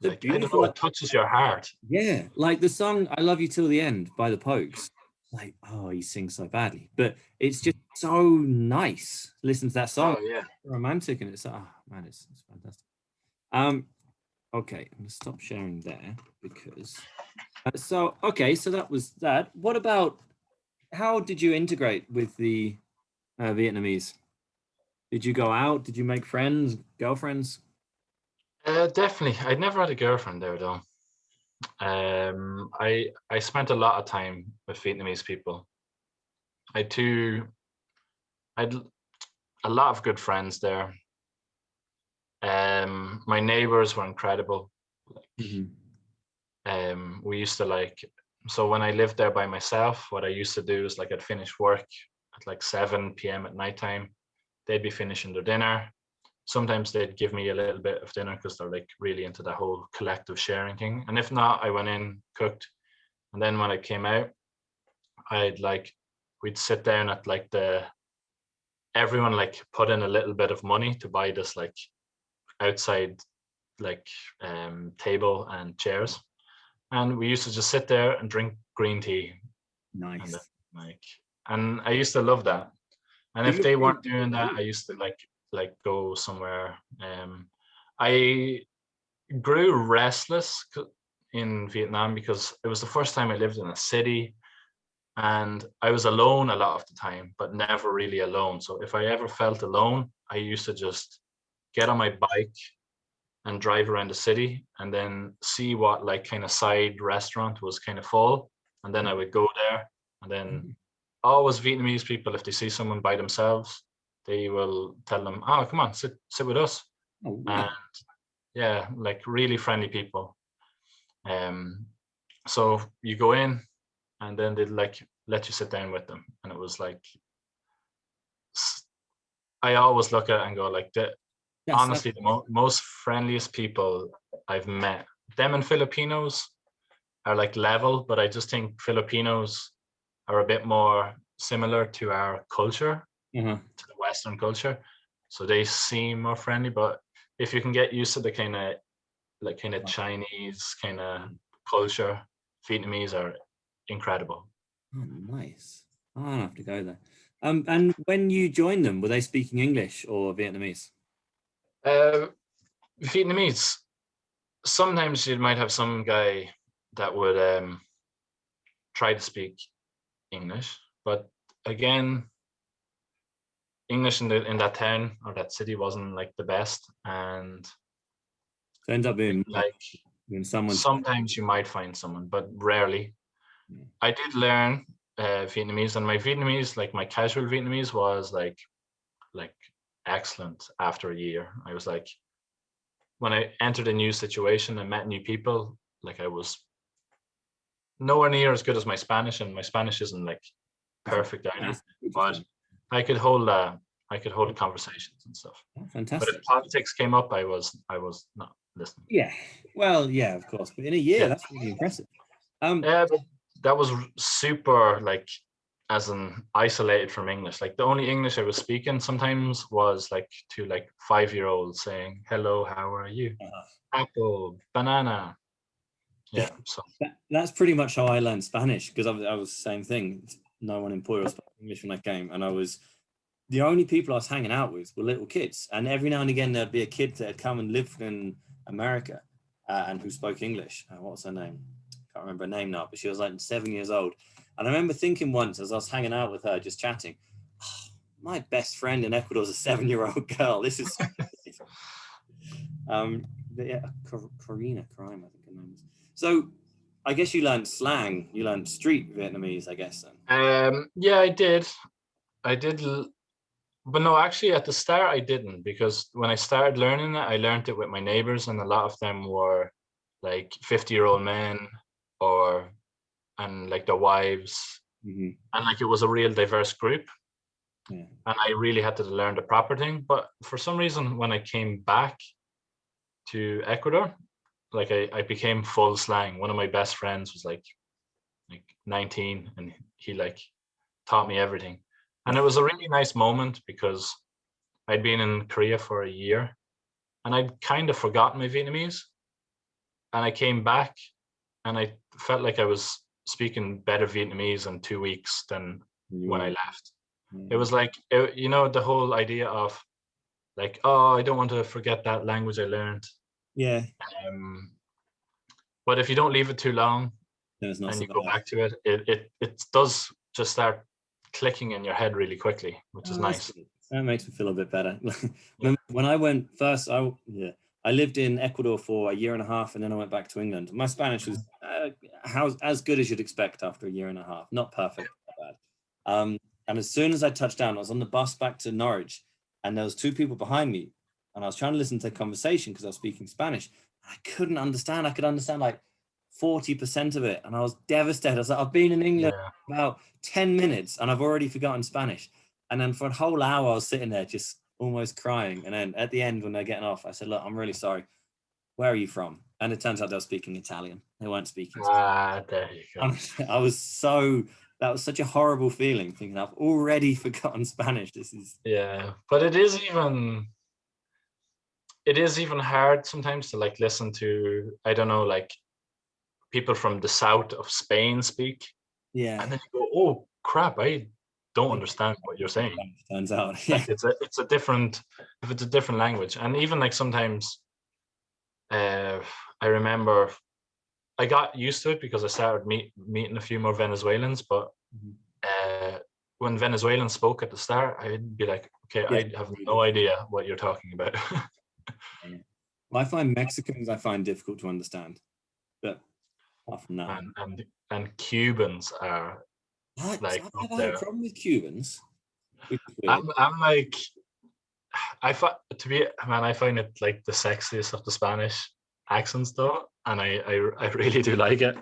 [SPEAKER 2] like, I don't know, it touches your heart.
[SPEAKER 1] Yeah, like the song "I Love You Till the End" by the Pogues. Like, oh, he sings so badly, but it's just so nice. Listen to that song.
[SPEAKER 2] Oh yeah,
[SPEAKER 1] romantic, and it's man, it's fantastic. Okay, I'm gonna stop sharing there because so that was that. What about how did you integrate with the Vietnamese? Did you go out? Did you make friends, girlfriends?
[SPEAKER 2] definitely. I'd never had a girlfriend there though. I spent a lot of time with Vietnamese people. I'd a lot of good friends there. My neighbors were incredible. We used to like, so when I lived there by myself, what I used to do is like I'd finish work at like 7 p.m. at nighttime. They'd be finishing their dinner. Sometimes they'd give me a little bit of dinner because they're like really into the whole collective sharing thing. And if not, I went in, cooked. And then when I came out, we'd sit down at like everyone like put in a little bit of money to buy this like outside like table and chairs. And we used to just sit there and drink green tea.
[SPEAKER 1] Nice.
[SPEAKER 2] And I used to love that. And if they weren't doing that, I used to like go somewhere. I grew restless in Vietnam because it was the first time I lived in a city, and I was alone a lot of the time, but never really alone. So if I ever felt alone, I used to just get on my bike and drive around the city and then see what like kind of side restaurant was kind of full. And then I would go there, and then always Vietnamese people, if they see someone by themselves, they will tell them, oh, come on, sit with us.
[SPEAKER 1] Oh,
[SPEAKER 2] And
[SPEAKER 1] wow.
[SPEAKER 2] yeah, like really friendly people. So you go in, and then they'd like let you sit down with them. And it was like, I always look at it and go like,
[SPEAKER 1] Yes, that,
[SPEAKER 2] honestly, the most friendliest people I've met. Them and Filipinos are like level, but I just think Filipinos are a bit more similar to our culture,
[SPEAKER 1] uh-huh.
[SPEAKER 2] to the Western culture. So they seem more friendly. But if you can get used to the kind of Chinese kind of culture, Vietnamese are incredible.
[SPEAKER 1] Oh, nice. Oh, I'll have to go there. And when you joined them, were they speaking English or Vietnamese?
[SPEAKER 2] Uh, Vietnamese. Sometimes you might have some guy that would try to speak English, but again, English in that town or that city wasn't like the best, and
[SPEAKER 1] So it ends up being
[SPEAKER 2] like
[SPEAKER 1] when someone.
[SPEAKER 2] sometimes you might find someone, but rarely.
[SPEAKER 1] Yeah.
[SPEAKER 2] I did learn Vietnamese, and my Vietnamese, like my casual Vietnamese, was like excellent after a year. I was like, when I entered a new situation and met new people, like I was nowhere near as good as my Spanish, and my Spanish isn't like perfect either,
[SPEAKER 1] Nice. Which is
[SPEAKER 2] but
[SPEAKER 1] fun.
[SPEAKER 2] I could hold conversations and stuff.
[SPEAKER 1] Oh,
[SPEAKER 2] But if
[SPEAKER 1] fantastic.
[SPEAKER 2] politics came up, I was not listening.
[SPEAKER 1] Yeah. Well, yeah, of course. But in a year,
[SPEAKER 2] Yeah,
[SPEAKER 1] that's really impressive.
[SPEAKER 2] yeah, but that was super like as an isolated from English. Like the only English I was speaking sometimes was like to like 5-year-olds saying, "Hello, how are you? Apple, banana." Yeah, so
[SPEAKER 1] That's pretty much how I learned Spanish because I was the same thing. No one in Puyo spoke English when I came, and I was the only people I was hanging out with were little kids. And every now and again, there'd be a kid that had come and lived in America and who spoke English. What was her name? Can't remember her name now, but she was like 7 years old. And I remember thinking once as I was hanging out with her, just chatting, oh, my best friend in Ecuador is a 7-year-old girl. This is yeah, Karina Crime, I think her name is. So I guess you learned slang. You learned street Vietnamese, I guess. Then.
[SPEAKER 2] yeah, I did, but no, actually at the start I didn't, because when I started learning it, I learned it with my neighbors, and a lot of them were like 50-year-old men, or and like their wives,
[SPEAKER 1] Mm-hmm.
[SPEAKER 2] and like it was a real diverse group.
[SPEAKER 1] Yeah.
[SPEAKER 2] And I really had to learn the proper thing. But for some reason, when I came back to Ecuador, like I became full slang. One of my best friends was like 19, and he like taught me everything. And it was a really nice moment because I'd been in Korea for a year and I'd kind of forgotten my Vietnamese. And I came back and I felt like I was speaking better Vietnamese in 2 weeks than
[SPEAKER 1] You
[SPEAKER 2] when I
[SPEAKER 1] are.
[SPEAKER 2] left. It
[SPEAKER 1] Yeah.
[SPEAKER 2] was like, the whole idea of like, oh, I don't want to forget that language I learned.
[SPEAKER 1] Yeah.
[SPEAKER 2] Um, but if you don't leave it too long
[SPEAKER 1] No, it's not
[SPEAKER 2] and
[SPEAKER 1] so
[SPEAKER 2] you go
[SPEAKER 1] bad.
[SPEAKER 2] back to it, it does just start clicking in your head really quickly, which is
[SPEAKER 1] Oh, that's
[SPEAKER 2] nice.
[SPEAKER 1] good. That makes me feel a bit better.
[SPEAKER 2] Yeah.
[SPEAKER 1] When I went first, I lived in Ecuador for a year and a half, and then I went back to England. My Spanish was as good as you'd expect after a year and a half. Not perfect, not bad. And as soon as I touched down, I was on the bus back to Norwich, and there was two people behind me, and I was trying to listen to the conversation because I was speaking Spanish. I couldn't understand. I could understand like 40% of it, and I was devastated. I was like, I've been in England
[SPEAKER 2] Yeah.
[SPEAKER 1] about 10 minutes, and I've already forgotten Spanish. And then for a whole hour, I was sitting there just almost crying. And then at the end, when they're getting off, I said, look, I'm really sorry. Where are you from? And it turns out they were speaking Italian. They weren't speaking Spanish.
[SPEAKER 2] There you go.
[SPEAKER 1] I was that was such a horrible feeling thinking I've already forgotten Spanish. This is.
[SPEAKER 2] Yeah, but it is even hard sometimes to like listen to, I don't know, like people from the south of Spain speak,
[SPEAKER 1] Yeah.
[SPEAKER 2] and then you go, oh crap, I don't understand what you're saying.
[SPEAKER 1] Turns out.
[SPEAKER 2] Like
[SPEAKER 1] Yeah.
[SPEAKER 2] it's a different, if it's a different language. And even like sometimes uh I remember I got used to it because I started meeting a few more Venezuelans, but
[SPEAKER 1] Mhm.
[SPEAKER 2] when Venezuelans spoke at the start, I'd be like, okay,
[SPEAKER 1] Yeah.
[SPEAKER 2] I have no idea what you're talking about.
[SPEAKER 1] Yeah. Well, I find Mexicans difficult to understand, but apart from that,
[SPEAKER 2] and Cubans are like
[SPEAKER 1] I've
[SPEAKER 2] up
[SPEAKER 1] never had a
[SPEAKER 2] there.
[SPEAKER 1] problem with Cubans, which is weird.
[SPEAKER 2] I'm like, I find it like the sexiest of the Spanish accents though, and I really do like it.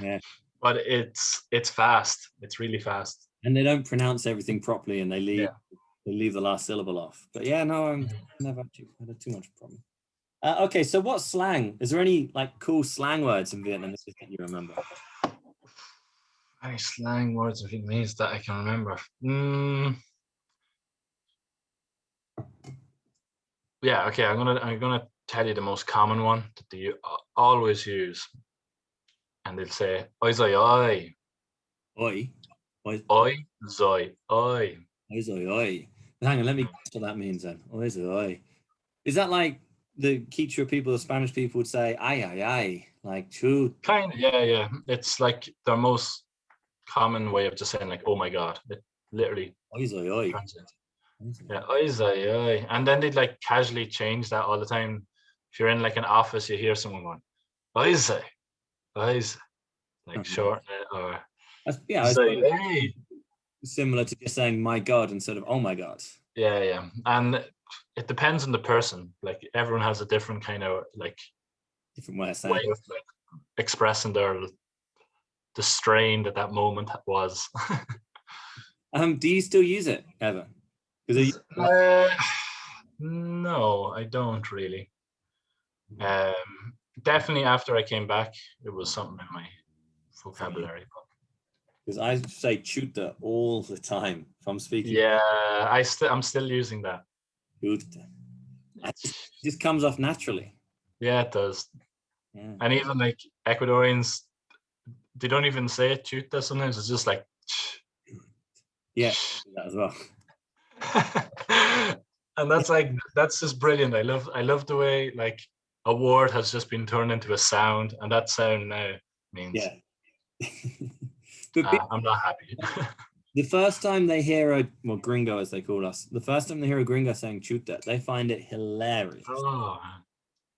[SPEAKER 1] Yeah,
[SPEAKER 2] But it's fast. It's really fast.
[SPEAKER 1] and they don't pronounce everything properly, and
[SPEAKER 2] Yeah.
[SPEAKER 1] they leave the last syllable off. But yeah, no, I've never actually had too much problem. Okay, so what slang? Is there any like cool slang words in Vietnamese that you remember?
[SPEAKER 2] Any slang words in Vietnamese that I can remember? Yeah, okay. I'm gonna tell you the most common one that they always use, and they'll say "oi zoi oi,
[SPEAKER 1] Oi, oi,
[SPEAKER 2] oi zoi oi."
[SPEAKER 1] oi, oi, oi. Hang on, let me guess what that means then. Oi, oi, oi. Is that like the Quichua people, the Spanish people would say "ay, ay, ay," like "chut"?
[SPEAKER 2] Kind of, yeah. It's like their most common way of just saying like "oh my god." It literally
[SPEAKER 1] Oi, oi, oi.
[SPEAKER 2] translates. Yeah, oi zoi oi, and then they'd like casually change that all the time. If you're in like an office, you hear someone going "oi zoi oi zoi," like shorten it or
[SPEAKER 1] Yeah, I
[SPEAKER 2] "zoi
[SPEAKER 1] suppose
[SPEAKER 2] oi."
[SPEAKER 1] similar to just saying "my God" instead of "oh my God."
[SPEAKER 2] Yeah, and it depends on the person. Like everyone has a different kind of like
[SPEAKER 1] Different way of saying
[SPEAKER 2] way of like expressing the strain that moment was.
[SPEAKER 1] it. Do you still use it ever? Because
[SPEAKER 2] uh, no, I don't really. Definitely after I came back, it was something in my vocabulary.
[SPEAKER 1] I say "chuta" all the time if I'm speaking.
[SPEAKER 2] Yeah, I'm still using that.
[SPEAKER 1] Chuta. It
[SPEAKER 2] It's,
[SPEAKER 1] just comes off naturally.
[SPEAKER 2] yeah, it does.
[SPEAKER 1] Yeah.
[SPEAKER 2] And even like Ecuadorians, they don't even say it chuta. Sometimes it's just like.
[SPEAKER 1] Yeah, that as well.
[SPEAKER 2] And that's just brilliant. I love the way like a word has just been turned into a sound, and that sound now means
[SPEAKER 1] Yeah. But
[SPEAKER 2] I'm not happy.
[SPEAKER 1] the first time they hear gringo as they call us, the first time they hear a gringo saying chuta, they find it hilarious.
[SPEAKER 2] Oh,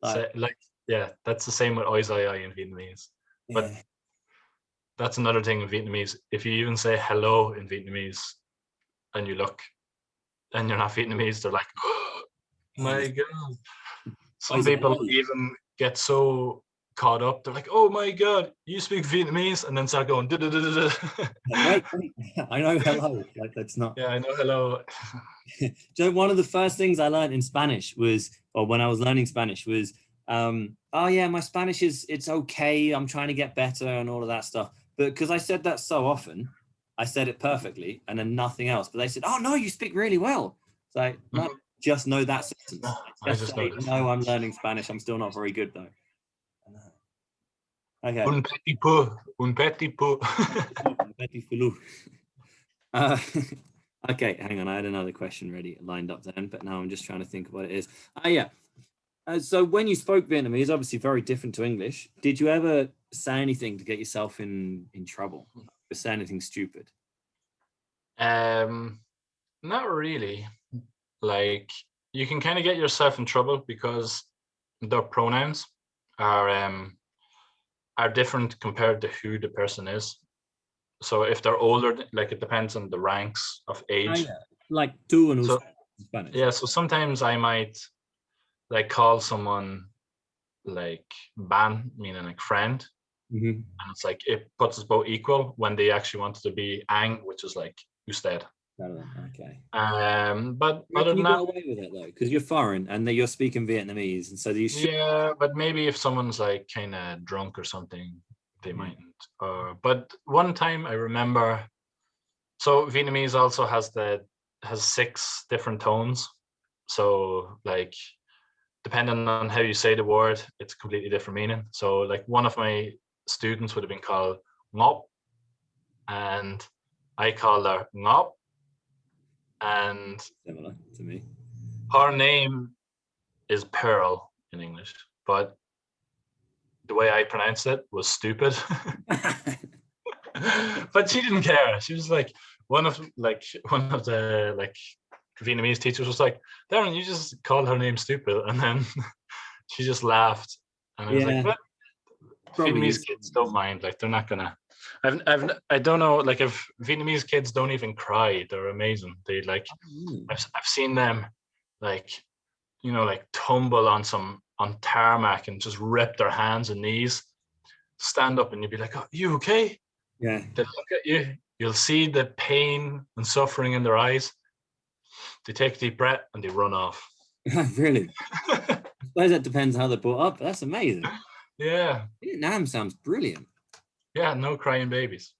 [SPEAKER 2] so,
[SPEAKER 1] Like,
[SPEAKER 2] like yeah, that's the same with oi zai oi in Vietnamese. But
[SPEAKER 1] yeah.
[SPEAKER 2] that's another thing in Vietnamese. If you even say hello in Vietnamese and you look and you're not Vietnamese, they're like, oh, my God.
[SPEAKER 1] Oi,
[SPEAKER 2] Some
[SPEAKER 1] oi,
[SPEAKER 2] people
[SPEAKER 1] oi.
[SPEAKER 2] even get so caught up. They're like, "Oh my god, you speak Vietnamese," and then start going.
[SPEAKER 1] Wait, I know hello. Like that's not.
[SPEAKER 2] Yeah, I know. Hello.
[SPEAKER 1] So one of the first things I learned in Spanish was, or when I was learning Spanish was, oh yeah, my Spanish it's okay. I'm trying to get better and all of that stuff. But because I said that so often, I said it perfectly and then nothing else. But they said, oh no, you speak really well. So I no, just know that sentence.
[SPEAKER 2] I
[SPEAKER 1] Just
[SPEAKER 2] just
[SPEAKER 1] say,
[SPEAKER 2] noticed.
[SPEAKER 1] no, I'm learning Spanish. I'm still not very good though. Okay.
[SPEAKER 2] Un petit peu. Un petit peu.
[SPEAKER 1] Uh, okay, hang on. I had another question ready lined up then, but now I'm just trying to think of what it is. Yeah. So when you spoke Vietnamese, obviously very different to English. Did you ever say anything to get yourself in trouble? Or say anything stupid?
[SPEAKER 2] Not really. Like you can kind of get yourself in trouble because their pronouns are um are different compared to who the person is. So if they're older, like it depends on the ranks of age.
[SPEAKER 1] Yeah. Like tú and
[SPEAKER 2] So
[SPEAKER 1] usted in Spanish.
[SPEAKER 2] yeah, so sometimes I might like call someone like ban, meaning like friend,
[SPEAKER 1] Mm-hmm.
[SPEAKER 2] and it's like it puts us both equal when they actually wanted to be ang, which is like usted.
[SPEAKER 1] Okay.
[SPEAKER 2] But
[SPEAKER 1] You
[SPEAKER 2] other
[SPEAKER 1] reckon
[SPEAKER 2] than
[SPEAKER 1] you got
[SPEAKER 2] that,
[SPEAKER 1] away with it though, because you're foreign and that you're speaking Vietnamese, and so you should.
[SPEAKER 2] yeah, but maybe if someone's like kind of drunk or something, they mightn't. But one time I remember, so Vietnamese also has 6 different tones. So like depending on how you say the word, it's a completely different meaning. So like one of my students would have been called ngop, and I called her ngop, and
[SPEAKER 1] Similar to me.
[SPEAKER 2] her name is Pearl in English, but the way I pronounced it was stupid. But she didn't care. She was like one of the like Vietnamese teachers was like, Darren, you just called her name stupid, and then she just laughed, and I was like,
[SPEAKER 1] Yeah,
[SPEAKER 2] "What?"
[SPEAKER 1] probably
[SPEAKER 2] Vietnamese
[SPEAKER 1] is.
[SPEAKER 2] kids don't mind. Like they're not gonna. I don't know. Like if Vietnamese kids don't even cry, they're amazing. They like.
[SPEAKER 1] Mm.
[SPEAKER 2] I've seen them, like like tumble on tarmac and just rip their hands and knees, stand up, and you'd be like, "Oh, you okay?"
[SPEAKER 1] Yeah,
[SPEAKER 2] They look at you. You'll see the pain and suffering in their eyes. They take a deep breath and they run off.
[SPEAKER 1] really. I suppose that depends how they're brought up. But that's amazing.
[SPEAKER 2] Yeah,
[SPEAKER 1] Vietnam sounds brilliant.
[SPEAKER 2] yeah, no crying babies.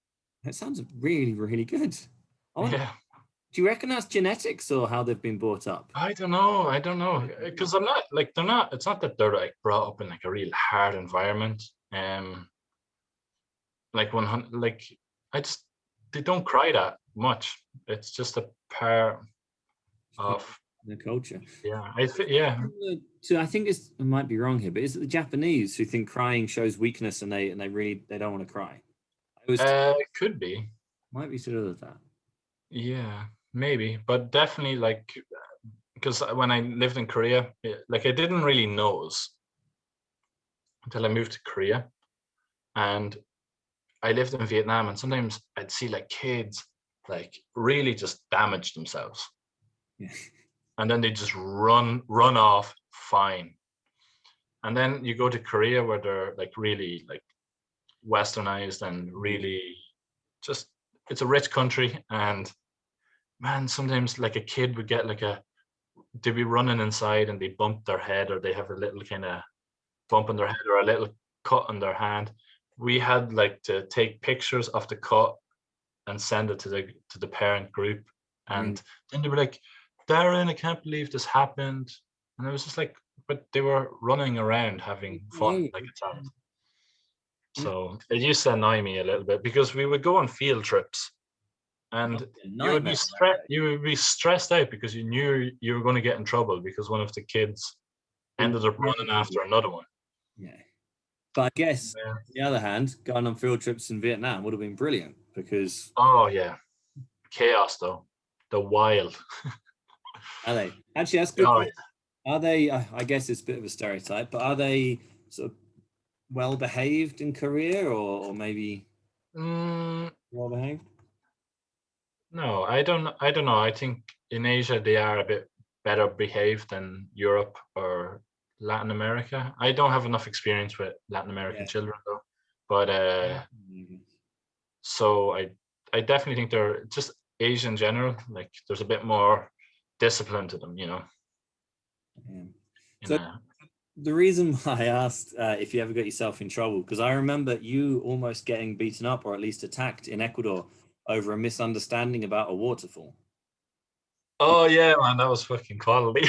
[SPEAKER 1] That sounds really, really good. I wonder,
[SPEAKER 2] Yeah,
[SPEAKER 1] do you reckon that's genetics or how they've been brought up?
[SPEAKER 2] I don't know. I don't know because I'm not like they're not. It's not that they're like brought up in like a real hard environment. Like 100. Like I just they don't cry that much. It's just a part of
[SPEAKER 1] The culture.
[SPEAKER 2] yeah. Yeah.
[SPEAKER 1] So I think I might be wrong here, but is it the Japanese who think crying shows weakness and they really they don't want to cry? I was
[SPEAKER 2] It could be.
[SPEAKER 1] might be sort of that.
[SPEAKER 2] Yeah, maybe, but definitely like because when I lived in Korea, like I didn't really notice until I moved to Korea, and I lived in Vietnam, and sometimes I'd see like kids like really just damage themselves,
[SPEAKER 1] Yeah.
[SPEAKER 2] and then they just run off fine. And then you go to Korea where they're like really like westernized and really just it's a rich country, and man, sometimes like a kid would get like they'd be running inside and they bump their head or they have a little kind of bump on their head or a little cut on their hand. We had like to take pictures of the cut and send it to the parent group.
[SPEAKER 1] Really?
[SPEAKER 2] And then they were like, Darren, I can't believe this happened. And it was just like, but they were running around having fun
[SPEAKER 1] No.
[SPEAKER 2] like a child. So it used to annoy me a little bit because we would go on field trips and
[SPEAKER 1] Nightmare.
[SPEAKER 2] you would be stressed out because you knew you were going to get in trouble because one of the kids ended up running after another one.
[SPEAKER 1] Yeah. But I guess
[SPEAKER 2] Yeah.
[SPEAKER 1] on the other hand, going on field trips in Vietnam would have been brilliant because
[SPEAKER 2] Oh yeah, chaos though, the wild.
[SPEAKER 1] are they actually that's good.
[SPEAKER 2] Oh yeah.
[SPEAKER 1] Are they? I guess it's a bit of a stereotype, but are they sort of well behaved in Korea or maybe
[SPEAKER 2] Mm,
[SPEAKER 1] well behaved?
[SPEAKER 2] no, I don't. I don't know. I think in Asia they are a bit better behaved than Europe or Latin America. I don't have enough experience with Latin American
[SPEAKER 1] Yeah.
[SPEAKER 2] children though, but so I definitely think they're just Asia in general. Like there's a bit more discipline to them,
[SPEAKER 1] Yeah.
[SPEAKER 2] In
[SPEAKER 1] So
[SPEAKER 2] a
[SPEAKER 1] the reason why I asked if you ever got yourself in trouble, because I remember you almost getting beaten up or at least attacked in Ecuador over a misunderstanding about a waterfall.
[SPEAKER 2] oh yeah, man, that was fucking quality.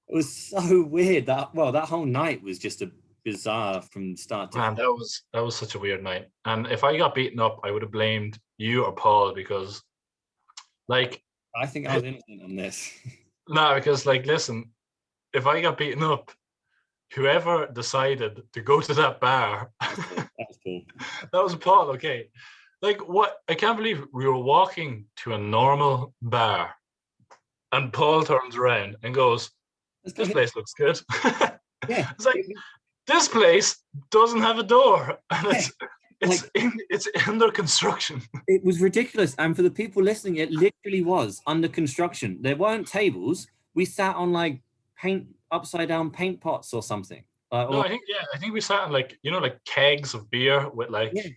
[SPEAKER 1] It was so weird that whole night was just a bizarre from start to
[SPEAKER 2] Man,
[SPEAKER 1] finish.
[SPEAKER 2] that was such a weird night. And if I got beaten up, I would have blamed you or Paul because like
[SPEAKER 1] I think I was innocent on this.
[SPEAKER 2] no, because like listen, if I got beaten up, whoever decided to go to that bar,
[SPEAKER 1] That's cool.
[SPEAKER 2] that was Paul, okay. Like what I can't believe we were walking to a normal bar and Paul turns around and goes,
[SPEAKER 1] Let's go
[SPEAKER 2] this
[SPEAKER 1] here.
[SPEAKER 2] place looks good.
[SPEAKER 1] Yeah.
[SPEAKER 2] It's like this place doesn't have a door and
[SPEAKER 1] Yeah. Like
[SPEAKER 2] it's under construction.
[SPEAKER 1] it was ridiculous. And for the people listening, it literally was under construction. There weren't tables. We sat on like paint upside down paint pots or something.
[SPEAKER 2] No,
[SPEAKER 1] Or
[SPEAKER 2] I think we sat on like like kegs of beer with like
[SPEAKER 1] yeah,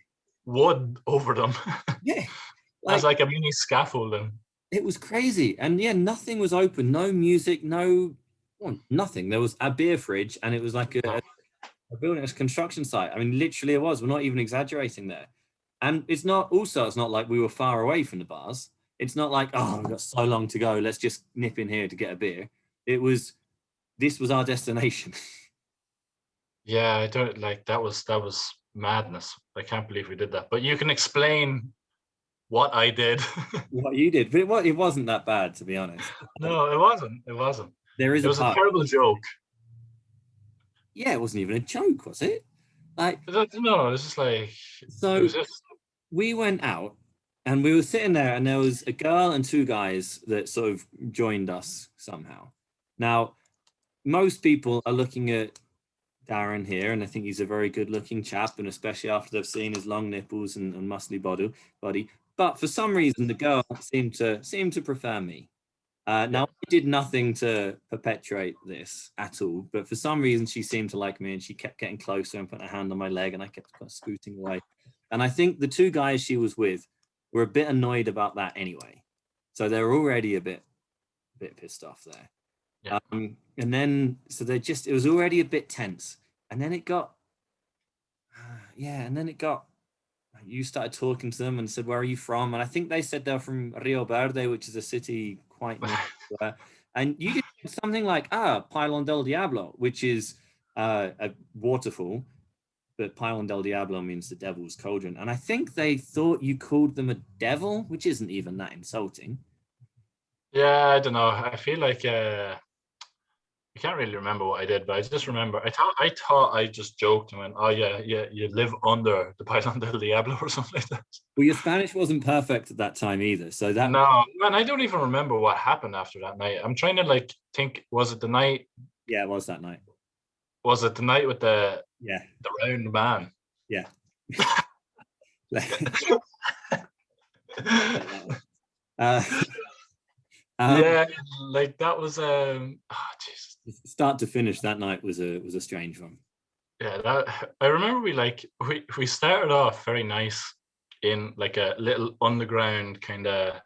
[SPEAKER 2] wood over them
[SPEAKER 1] yeah.
[SPEAKER 2] as
[SPEAKER 1] Like
[SPEAKER 2] like a mini scaffolding.
[SPEAKER 1] it was crazy. And yeah, nothing was open, no music, well, nothing. There was a beer fridge and it was like a building, a construction site. I mean, literally it was. We're not even exaggerating there. And it's not like we were far away from the bars. It's not like, oh, we've got so long to go. Let's just nip in here to get a beer. This was our destination.
[SPEAKER 2] Yeah, I don't like that was madness. I can't believe we did that. But you can explain what I did.
[SPEAKER 1] What you did, but it wasn't that bad, to be honest.
[SPEAKER 2] No, it wasn't. It wasn't.
[SPEAKER 1] There is
[SPEAKER 2] It
[SPEAKER 1] a
[SPEAKER 2] was a
[SPEAKER 1] part.
[SPEAKER 2] terrible joke.
[SPEAKER 1] Yeah, it wasn't even a joke, was it? Like,
[SPEAKER 2] No, it's just like it
[SPEAKER 1] so
[SPEAKER 2] was just
[SPEAKER 1] we went out and we were sitting there, and there was a girl and two guys that sort of joined us somehow. Now, most people are looking at Darren here, and I think he's a very good-looking chap, and especially after they've seen his long nipples and muscly body. But for some reason, the girl seemed to prefer me. Now, I did nothing to perpetuate this at all, but for some reason, she seemed to like me, and she kept getting closer and putting her hand on my leg, and I kept scooting away. And I think the two guys she was with were a bit annoyed about that anyway, so they were already a bit pissed off there.
[SPEAKER 2] Yeah.
[SPEAKER 1] And then so it was already a bit tense, and then it got you started talking to them and said, where are you from? And I think they said they're from Rio Verde, which is a city quite near there. And you did something like Pylon del Diablo, which is a waterfall, but Pylon del Diablo means the devil's cauldron. And I think they thought you called them a devil, which isn't even that insulting.
[SPEAKER 2] Yeah, I don't know. I feel like I can't really remember what I did, but I just remember I thought I just joked and went, "Oh yeah, you live under the Python del Diablo" or something like that.
[SPEAKER 1] Well, your Spanish wasn't perfect at that time either, so that
[SPEAKER 2] No, man, I don't even remember what happened after that night. I'm trying to like think. Was it the night?
[SPEAKER 1] Yeah, it was that night.
[SPEAKER 2] Was it the night with the
[SPEAKER 1] Yeah,
[SPEAKER 2] round man?
[SPEAKER 1] yeah.
[SPEAKER 2] Yeah, like that was Jesus.
[SPEAKER 1] Start to finish, that night was a strange one.
[SPEAKER 2] Yeah, that I remember we started off very nice in like a little underground kind of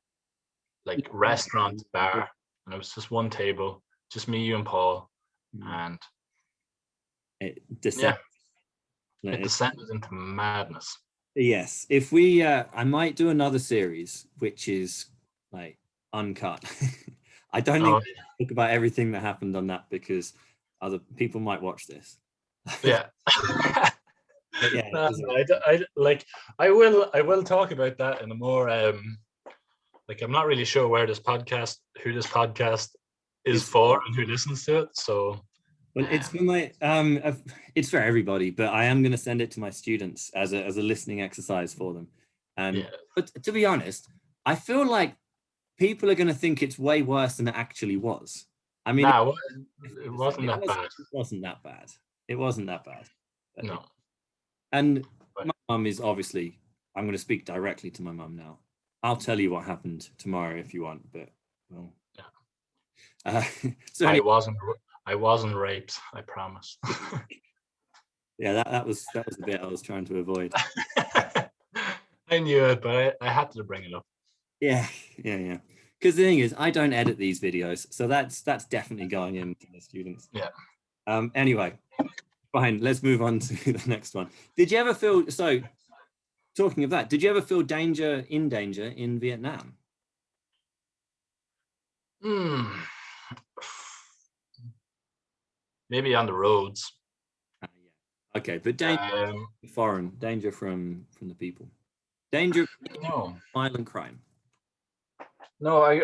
[SPEAKER 2] like restaurant bar, and it was just one table, just me, you, and Paul, and
[SPEAKER 1] it descended.
[SPEAKER 2] It descended into madness.
[SPEAKER 1] Yes, if we, I might do another series which is like uncut. I don't think talk about everything that happened on that because other people might watch this.
[SPEAKER 2] Yeah.
[SPEAKER 1] Yeah,
[SPEAKER 2] I will talk about that in a more like I'm not really sure who this podcast is for and who listens to it. So
[SPEAKER 1] well, it's for it's for everybody, but I am going to send it to my students as a listening exercise for them. And but to be honest, I feel like people are going to think it's way worse than it actually was. I mean,
[SPEAKER 2] it wasn't that bad.
[SPEAKER 1] It wasn't that bad. It wasn't that bad.
[SPEAKER 2] No.
[SPEAKER 1] And my mum is obviously, I'm going to speak directly to my mum now. I'll tell you what happened tomorrow if you want, but well.
[SPEAKER 2] Yeah. So anyway, I wasn't raped, I promise.
[SPEAKER 1] Yeah, that was the bit I was trying to avoid.
[SPEAKER 2] I knew it, but I had to bring it up.
[SPEAKER 1] Yeah. Because the thing is, I don't edit these videos, so that's definitely going into the students.
[SPEAKER 2] Yeah.
[SPEAKER 1] Anyway, fine. Let's move on to the next one. Did you ever feel Talking of that, did you ever feel danger in Vietnam?
[SPEAKER 2] Maybe on the roads.
[SPEAKER 1] Yeah. Okay, but danger foreign, danger from the people, danger violent crime.
[SPEAKER 2] No, I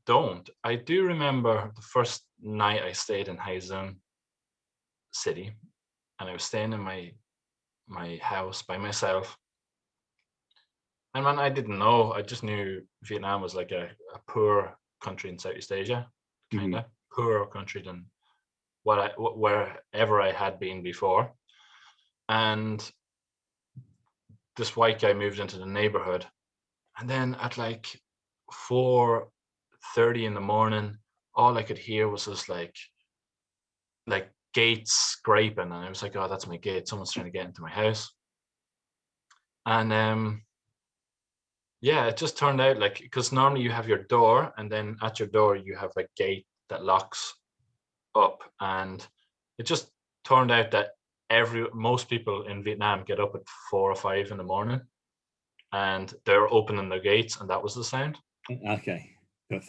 [SPEAKER 2] don't. I do remember the first night I stayed in Haizun City, and I was staying in my house by myself. And man, I didn't know. I just knew Vietnam was like a poor country in Southeast Asia, kind of poorer country than wherever I had been before. And this white guy moved into the neighborhood, and then at like 4:30 in the morning, all I could hear was this like gates scraping, and I was like, "Oh, that's my gate. Someone's trying to get into my house." And yeah, it just turned out like, because normally you have your door, and then at your door you have a gate that locks up, and it just turned out that most people in Vietnam get up at 4 or 5 in the morning, and they're opening their gates, and that was the sound.
[SPEAKER 1] Okay.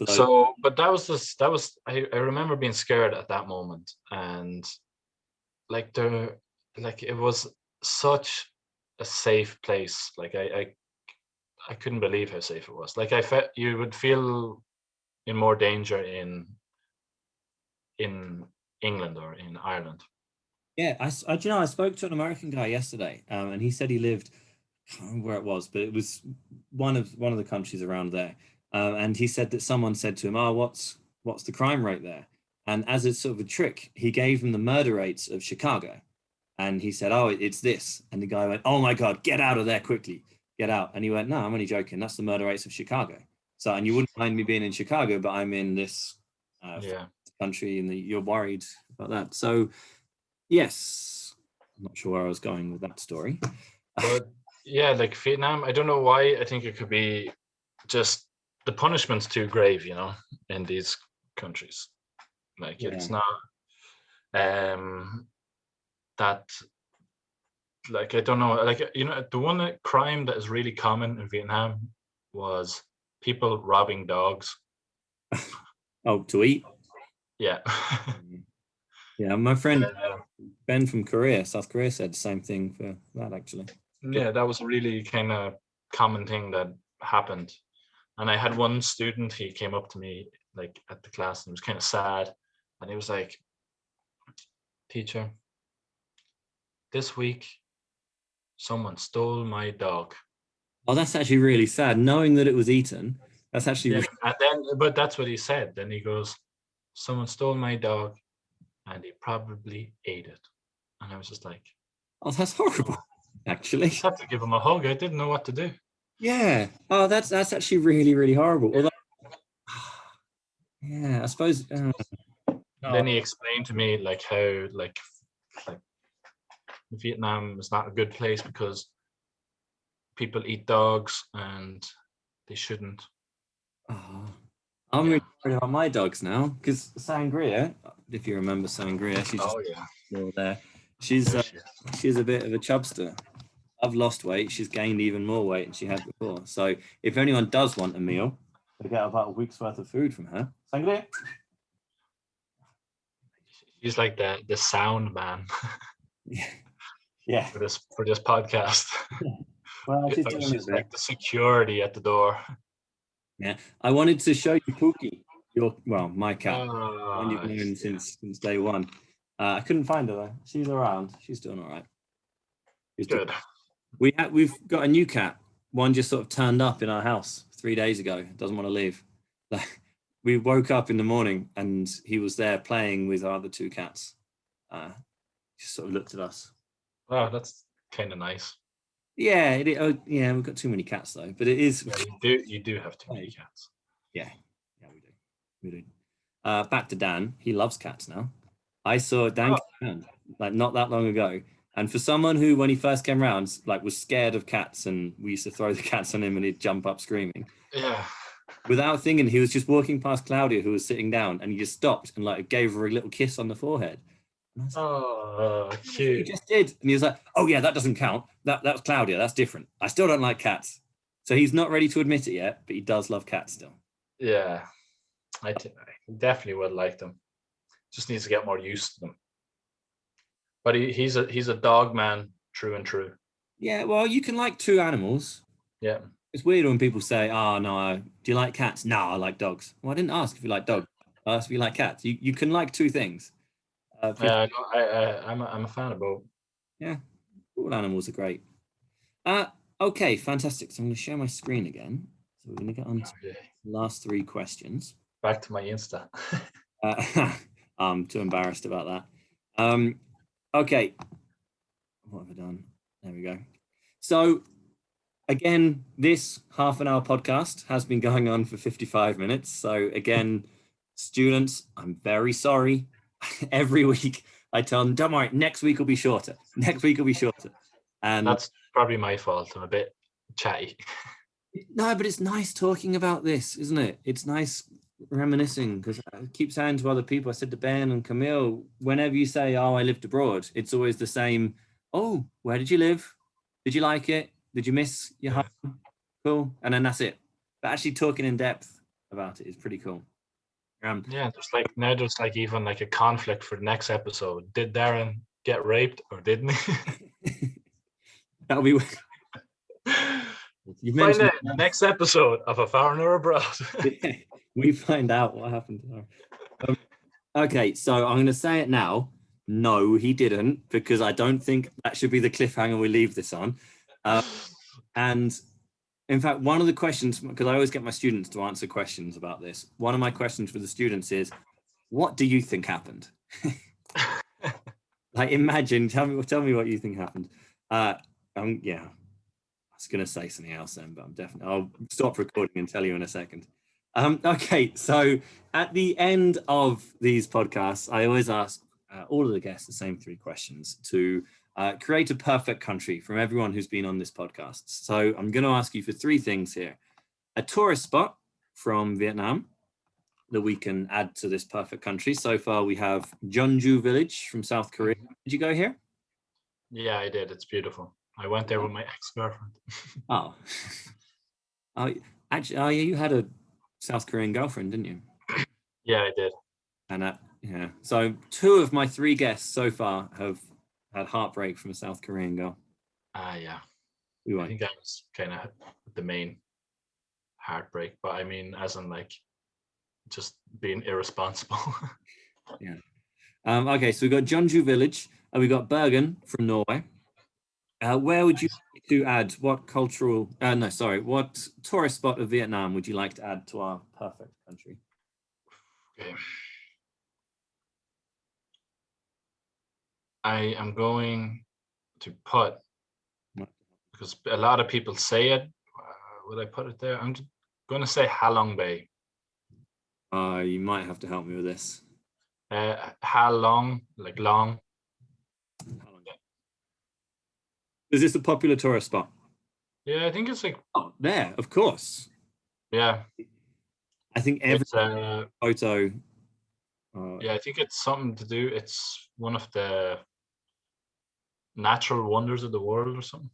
[SPEAKER 2] So, but that was I remember being scared at that moment, and like it was such a safe place. Like I couldn't believe how safe it was. Like I felt you would feel in more danger in England or in Ireland.
[SPEAKER 1] Yeah, I spoke to an American guy yesterday, and he said he lived, I can't remember where it was, but it was one of the countries around there. And he said that someone said to him, "Oh, what's the crime rate there?" And as a sort of a trick, he gave them the murder rates of Chicago. And he said, oh, it's this. And the guy went, oh my God, get out of there quickly. Get out. And he went, no, I'm only joking. That's the murder rates of Chicago. So, and you wouldn't mind me being in Chicago, but I'm in this country and you're worried about that. So, yes, I'm not sure where I was going with that story.
[SPEAKER 2] But yeah, like Vietnam, I don't know why. I think it could be just the punishment's too grave, you know, in these countries. Like it's not that, like, I don't know, like, you know, the one crime that is really common in Vietnam was people robbing dogs.
[SPEAKER 1] Oh, to eat?
[SPEAKER 2] Yeah.
[SPEAKER 1] Yeah, my friend Ben from Korea, South Korea, said the same thing for that, actually.
[SPEAKER 2] Yeah, that was a really kind of common thing that happened. And I had one student, he came up to me like at the class and was kind of sad. And he was like, teacher, this week someone stole my dog.
[SPEAKER 1] Oh, that's actually really sad. Knowing that it was eaten, that's actually really...
[SPEAKER 2] And then, but that's what he said. Then he goes, someone stole my dog and he probably ate it. And I was just like,
[SPEAKER 1] oh, that's horrible, actually.
[SPEAKER 2] I just have to give him a hug. I didn't know what to do.
[SPEAKER 1] Yeah. Oh, that's actually really, really horrible. Although, yeah, I suppose.
[SPEAKER 2] Then he explained to me like how like Vietnam is not a good place because people eat dogs and they shouldn't.
[SPEAKER 1] Oh, I'm really worried about my dogs now because Sangria, if you remember Sangria, she's just still there. She's a bit of a chubster. I've lost weight. She's gained even more weight than she had before. So if anyone does want a meal, they get about a week's worth of food from her. Sangria.
[SPEAKER 2] She's like the sound man.
[SPEAKER 1] Yeah.
[SPEAKER 2] For this podcast.
[SPEAKER 1] Well,
[SPEAKER 2] she's like the security at the door.
[SPEAKER 1] Yeah, I wanted to show you Pookie, my cat, one you've known since day one. I couldn't find her though. She's around. She's doing all right.
[SPEAKER 2] Good.
[SPEAKER 1] We've got a new cat. One just sort of turned up in our house 3 days ago. Doesn't want to leave. We woke up in the morning and he was there playing with our other two cats. Just sort of looked at us.
[SPEAKER 2] Wow, that's kind of nice.
[SPEAKER 1] Yeah, we've got too many cats though, but it is.
[SPEAKER 2] Yeah, you do have too many cats.
[SPEAKER 1] Yeah, we do. Back to Dan. He loves cats now. I saw Dan around, like not that long ago, and for someone who, when he first came around, like was scared of cats, and we used to throw the cats on him, and he'd jump up screaming.
[SPEAKER 2] Yeah.
[SPEAKER 1] Without thinking, he was just walking past Claudia, who was sitting down, and he just stopped and like gave her a little kiss on the forehead.
[SPEAKER 2] Oh, cute.
[SPEAKER 1] He just did. And he was like, oh yeah, that doesn't count. That was Claudia. That's different. I still don't like cats. So he's not ready to admit it yet, but he does love cats still.
[SPEAKER 2] Yeah, I definitely would like them. Just needs to get more used to them. But he's a dog man, true and true.
[SPEAKER 1] Yeah, well, you can like two animals.
[SPEAKER 2] Yeah.
[SPEAKER 1] It's weird when people say, oh, no, do you like cats? No, I like dogs. Well, I didn't ask if you like dogs. I asked if you like cats. You can like two things.
[SPEAKER 2] I'm a fan of both.
[SPEAKER 1] Yeah, all animals are great. Okay, fantastic. So I'm going to share my screen again. So we're going to get on to the last three questions.
[SPEAKER 2] Back to my Insta.
[SPEAKER 1] I'm too embarrassed about that. Okay, what have I done? There we go. So again, this half-an-hour podcast has been going on for 55 minutes. So again, students, I'm very sorry. Every week I tell them, don't worry, next week will be shorter. Next week will be shorter. And
[SPEAKER 2] that's probably my fault. I'm a bit chatty.
[SPEAKER 1] No, but it's nice talking about this, isn't it? It's nice reminiscing, because I keep saying to other people, I said to Ben and Camille, whenever you say, oh, I lived abroad, it's always the same. Oh, where did you live? Did you like it? Did you miss your home? Cool. And then that's it. But actually talking in depth about it is pretty cool.
[SPEAKER 2] Yeah, there's like even like a conflict for the next episode. Did Darren get raped or didn't he?
[SPEAKER 1] That'll be
[SPEAKER 2] you find out in the next episode of A Foreigner Abroad.
[SPEAKER 1] Yeah, we find out what happened to her. Okay, so I'm going to say it now. No, he didn't, because I don't think that should be the cliffhanger we leave this on. And in fact, one of the questions, because I always get my students to answer questions about this, one of my questions for the students is, What do you think happened? Like, imagine. Tell me what you think happened. Yeah. I was gonna say something else then, but I'll stop recording and tell you in a second. Okay, so at the end of these podcasts, I always ask all of the guests the same three questions to create a perfect country from everyone who's been on this podcast. So I'm going to ask you for three things here: a tourist spot from Vietnam that we can add to this perfect country. So far, we have Jeonju Village from South Korea. Did you go here?
[SPEAKER 2] Yeah, I did. It's beautiful. I went there with my ex-girlfriend.
[SPEAKER 1] Oh, actually, oh yeah, you had a South Korean girlfriend, didn't you?
[SPEAKER 2] Yeah, I did.
[SPEAKER 1] And yeah, so two of my three guests so far have had heartbreak from a South Korean girl.
[SPEAKER 2] Yeah.
[SPEAKER 1] We
[SPEAKER 2] I think that was kind of the main heartbreak, but I mean, as in like just being irresponsible.
[SPEAKER 1] Yeah. Okay, so we've got Jeonju Village, and we've got Bergen from Norway. Where would you like to add? What what tourist spot of Vietnam would you like to add to our perfect country?
[SPEAKER 2] Okay. I am going to put, because a lot of people say it. Would I put it there? I'm going to say Halong Bay.
[SPEAKER 1] You might have to help me with this.
[SPEAKER 2] Halong, like long.
[SPEAKER 1] Is this a popular tourist spot?
[SPEAKER 2] Yeah, I think it's like.
[SPEAKER 1] Oh, there, of course.
[SPEAKER 2] Yeah.
[SPEAKER 1] I think every photo.
[SPEAKER 2] Yeah, I think it's something to do. It's one of the natural wonders of the world or something.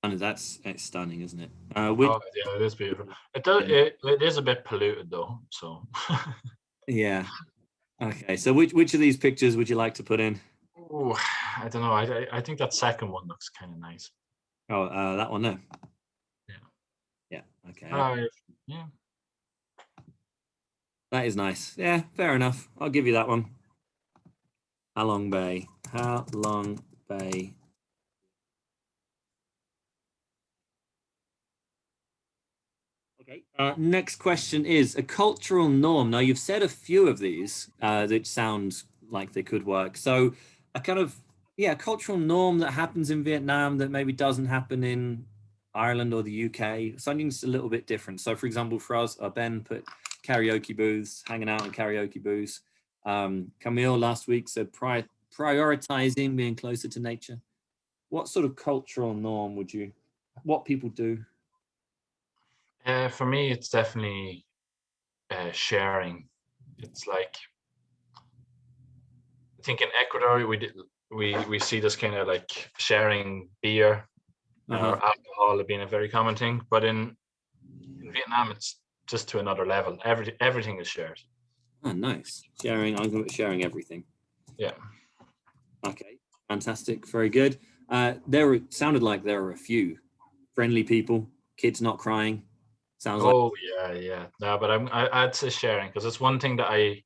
[SPEAKER 1] And it's stunning, isn't it?
[SPEAKER 2] Yeah, it is beautiful. It does.
[SPEAKER 1] Yeah.
[SPEAKER 2] It is a bit polluted though. So.
[SPEAKER 1] Yeah. Okay. So which of these pictures would you like to put in?
[SPEAKER 2] Ooh, I don't know. I think that second one looks kind of nice.
[SPEAKER 1] Oh, that one there.
[SPEAKER 2] Yeah.
[SPEAKER 1] Yeah. Okay.
[SPEAKER 2] Yeah.
[SPEAKER 1] That is nice. Yeah. Fair enough. I'll give you that one. Halong Bay. Halong Bay. Okay. Next question is a cultural norm. Now, you've said a few of these that sound like they could work. So, a kind of, cultural norm that happens in Vietnam that maybe doesn't happen in Ireland or the UK, something that's a little bit different. So, for example, for us, Ben put karaoke booths, hanging out in karaoke booths. Camille last week said prioritizing being closer to nature. What sort of cultural norm what people do?
[SPEAKER 2] For me, it's definitely sharing. It's like, I think in Ecuador we see this kind of like sharing beer or alcohol being a very common thing, but in Vietnam it's just to another level. Everything is shared.
[SPEAKER 1] Oh, nice. Sharing. I'm going to sharing everything.
[SPEAKER 2] Yeah.
[SPEAKER 1] Okay. Fantastic. Very good. Sounded like there are a few friendly people, kids not crying. Sounds like.
[SPEAKER 2] Oh yeah. No, but I'd say sharing, because it's one thing that I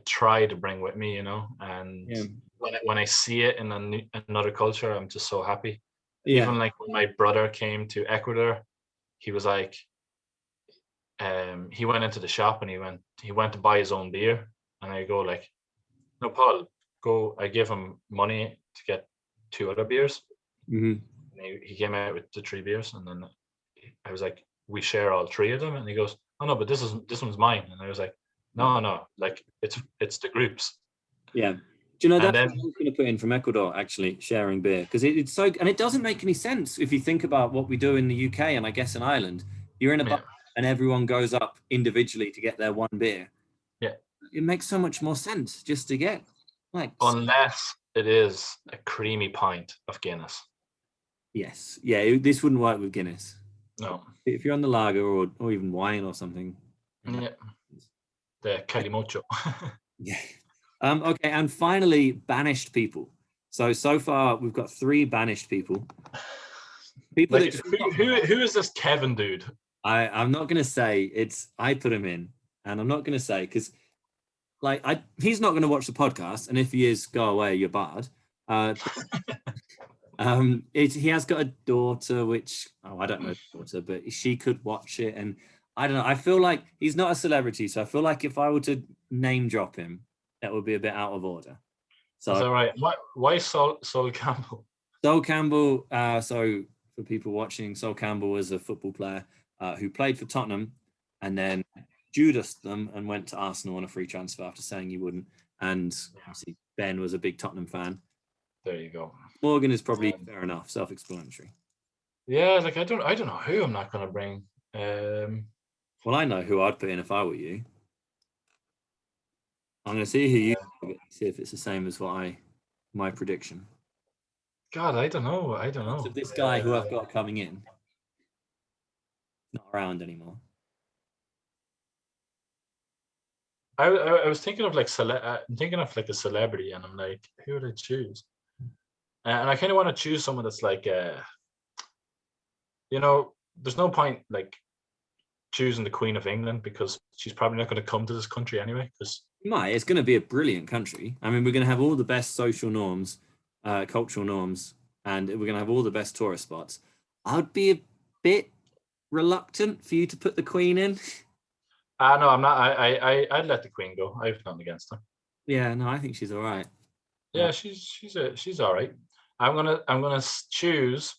[SPEAKER 2] try to bring with me, and when I see it in another culture, I'm just so happy.
[SPEAKER 1] Yeah.
[SPEAKER 2] Even like when my brother came to Ecuador, he was like, he went into the shop and he went to buy his own beer, and I go like, no, Paul, go. I give him money to get 2 other beers.
[SPEAKER 1] Mm-hmm.
[SPEAKER 2] And he came out with the 3 beers, and then I was like, we share all 3 of them, and he goes, oh no, but this one's mine, and I was like, no, like it's the groups.
[SPEAKER 1] Yeah. Do you know
[SPEAKER 2] And
[SPEAKER 1] that's
[SPEAKER 2] then,
[SPEAKER 1] what I was going to put in from Ecuador, actually, sharing beer, because it's so, and it doesn't make any sense if you think about what we do in the UK and I guess in Ireland. You're in a bar and everyone goes up individually to get their one beer.
[SPEAKER 2] Yeah.
[SPEAKER 1] It makes so much more sense just to get like.
[SPEAKER 2] Unless it is a creamy pint of Guinness.
[SPEAKER 1] Yes. Yeah. This wouldn't work with Guinness.
[SPEAKER 2] No.
[SPEAKER 1] If you're on the lager or even wine or something.
[SPEAKER 2] Yeah. The calimocho.
[SPEAKER 1] Yeah. Okay. And finally, banished people. So far we've got 3 banished people. People
[SPEAKER 2] like,
[SPEAKER 1] that
[SPEAKER 2] who is this Kevin dude?
[SPEAKER 1] I'm not gonna say I put him in, and I'm not gonna say because he's not gonna watch the podcast, and if he is, go away, you're bad. He has got a daughter, which I don't know the daughter, but she could watch it, and I don't know. I feel like he's not a celebrity, so I feel like if I were to name drop him, that would be a bit out of order.
[SPEAKER 2] Is
[SPEAKER 1] So
[SPEAKER 2] that right? Why Sol Campbell?
[SPEAKER 1] Sol Campbell. So for people watching, Sol Campbell was a football player who played for Tottenham, and then Judased them and went to Arsenal on a free transfer after saying he wouldn't. And obviously Ben was a big Tottenham fan.
[SPEAKER 2] There you go.
[SPEAKER 1] Morgan is probably fair enough, self-explanatory.
[SPEAKER 2] Yeah, like I don't know who I'm not gonna bring.
[SPEAKER 1] Well, I know who I'd put in if I were you. I'm going to see who you see if it's the same as my prediction.
[SPEAKER 2] God, I don't know. I don't know.
[SPEAKER 1] Of this guy who I've got coming in, not around anymore.
[SPEAKER 2] I was thinking of like I'm thinking of like a celebrity, and I'm like, who would I choose? And I kind of want to choose someone that's like, there's no point like choosing the Queen of England because she's probably not going to come to this country anyway. Because
[SPEAKER 1] It's going to be a brilliant country. I mean, we're going to have all the best social norms, cultural norms, and we're going to have all the best tourist spots. I'd be a bit reluctant for you to put the Queen in.
[SPEAKER 2] no, I'm not. I'd let the Queen go. I've nothing against her.
[SPEAKER 1] Yeah, no, I think she's all right.
[SPEAKER 2] Yeah, she's all right. I'm gonna choose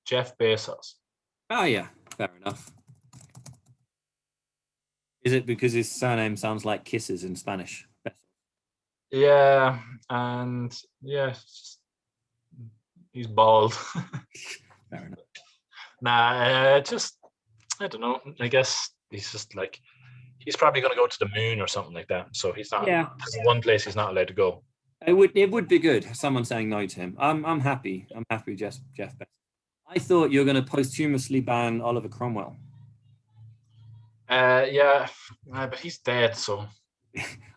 [SPEAKER 2] Jeff Bezos.
[SPEAKER 1] Oh yeah, fair enough. Is it because his surname sounds like kisses in Spanish?
[SPEAKER 2] Yeah, and yeah, he's bald.
[SPEAKER 1] Fair enough.
[SPEAKER 2] Nah, just I don't know. I guess he's just like he's probably going to go to the moon or something like that. So he's not.
[SPEAKER 1] Yeah,
[SPEAKER 2] There's one place he's not allowed to go.
[SPEAKER 1] it would be good. Someone saying no to him. I'm happy. I'm happy. Jeff Bezos. I thought you were going to posthumously ban Oliver Cromwell.
[SPEAKER 2] Yeah, but he's dead, so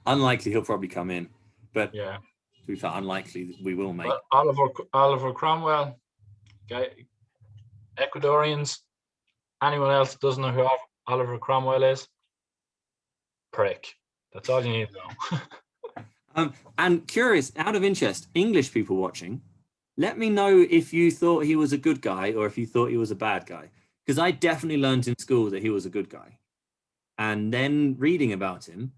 [SPEAKER 1] Unlikely he'll probably come in, but
[SPEAKER 2] yeah.
[SPEAKER 1] to be fair, unlikely that we will make.
[SPEAKER 2] But Oliver Cromwell, guy, Ecuadorians, anyone else that doesn't know who Oliver Cromwell is, prick. That's all you need to
[SPEAKER 1] know. And curious, out of interest, English people watching, let me know if you thought he was a good guy or if you thought he was a bad guy. Because I definitely learned in school that he was a good guy. And then reading about him,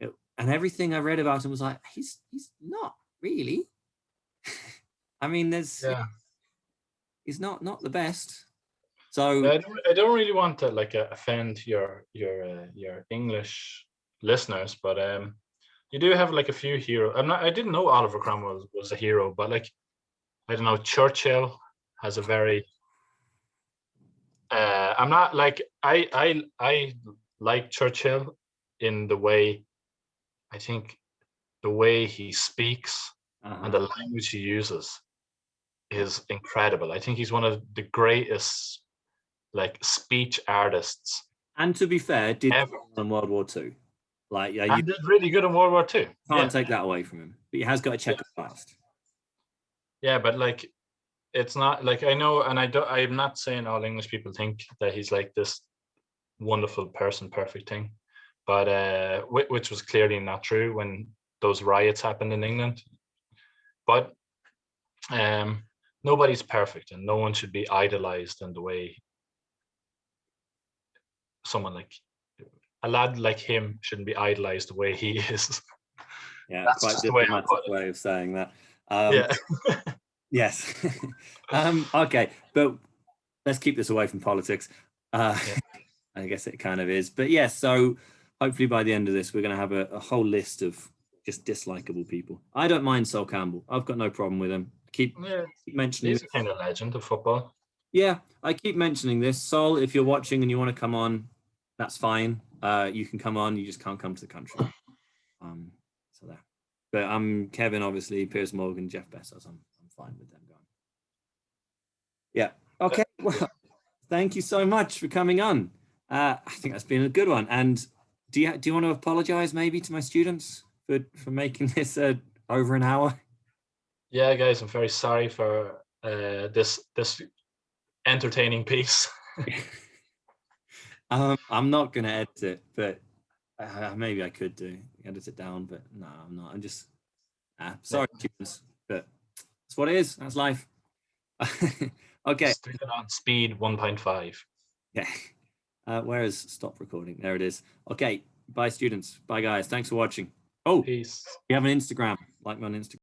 [SPEAKER 1] and everything I read about him was like, he's not really. I mean, he's not the best. So
[SPEAKER 2] I don't really want to like offend your English listeners, but you do have like a few heroes. I didn't know Oliver Cromwell was a hero, but like I don't know, Churchill has a very. I'm not like I like Churchill in the way. I think the way he speaks and the language he uses is incredible. I think he's one of the greatest like speech artists.
[SPEAKER 1] And to be fair, did in World War II. Like
[SPEAKER 2] you did really good in World War II.
[SPEAKER 1] Can't take that away from him. But he has got a check past.
[SPEAKER 2] Yeah, but like it's not like I know, and I'm not saying all English people think that he's like this wonderful person, perfect thing. But which was clearly not true when those riots happened in England. But nobody's perfect, and no one should be idolized in the way someone like a lad like him shouldn't be idolized the way he is.
[SPEAKER 1] Yeah, that's quite diplomatic way of saying that.
[SPEAKER 2] Yeah.
[SPEAKER 1] Yes. Okay, but let's keep this away from politics. I guess it kind of is. But yes, so hopefully by the end of this, we're going to have a whole list of just dislikable people. I don't mind Sol Campbell. I've got no problem with him. Keep mentioning
[SPEAKER 2] he's a kind of legend of football.
[SPEAKER 1] Yeah, I keep mentioning this. Sol, if you're watching and you want to come on, that's fine. You can come on. You just can't come to the country. So there. But I'm Kevin, obviously, Piers Morgan, Jeff Bezos. I'm fine with them going. Yeah. Okay. Well, thank you so much for coming on. I think that's been a good one. And do you want to apologize maybe to my students for making this over an hour?
[SPEAKER 2] Yeah, guys, I'm very sorry for this entertaining piece.
[SPEAKER 1] I'm not going to edit it, but maybe I could edit it down, but no, I'm not. I'm just sorry, students, but that's what it is. That's life. Okay.
[SPEAKER 2] On speed 1.5.
[SPEAKER 1] Yeah. Where is stop recording? There it is. Okay. Bye, students. Bye, guys. Thanks for watching. Oh,
[SPEAKER 2] Peace.
[SPEAKER 1] we have an Instagram. Like me on Instagram.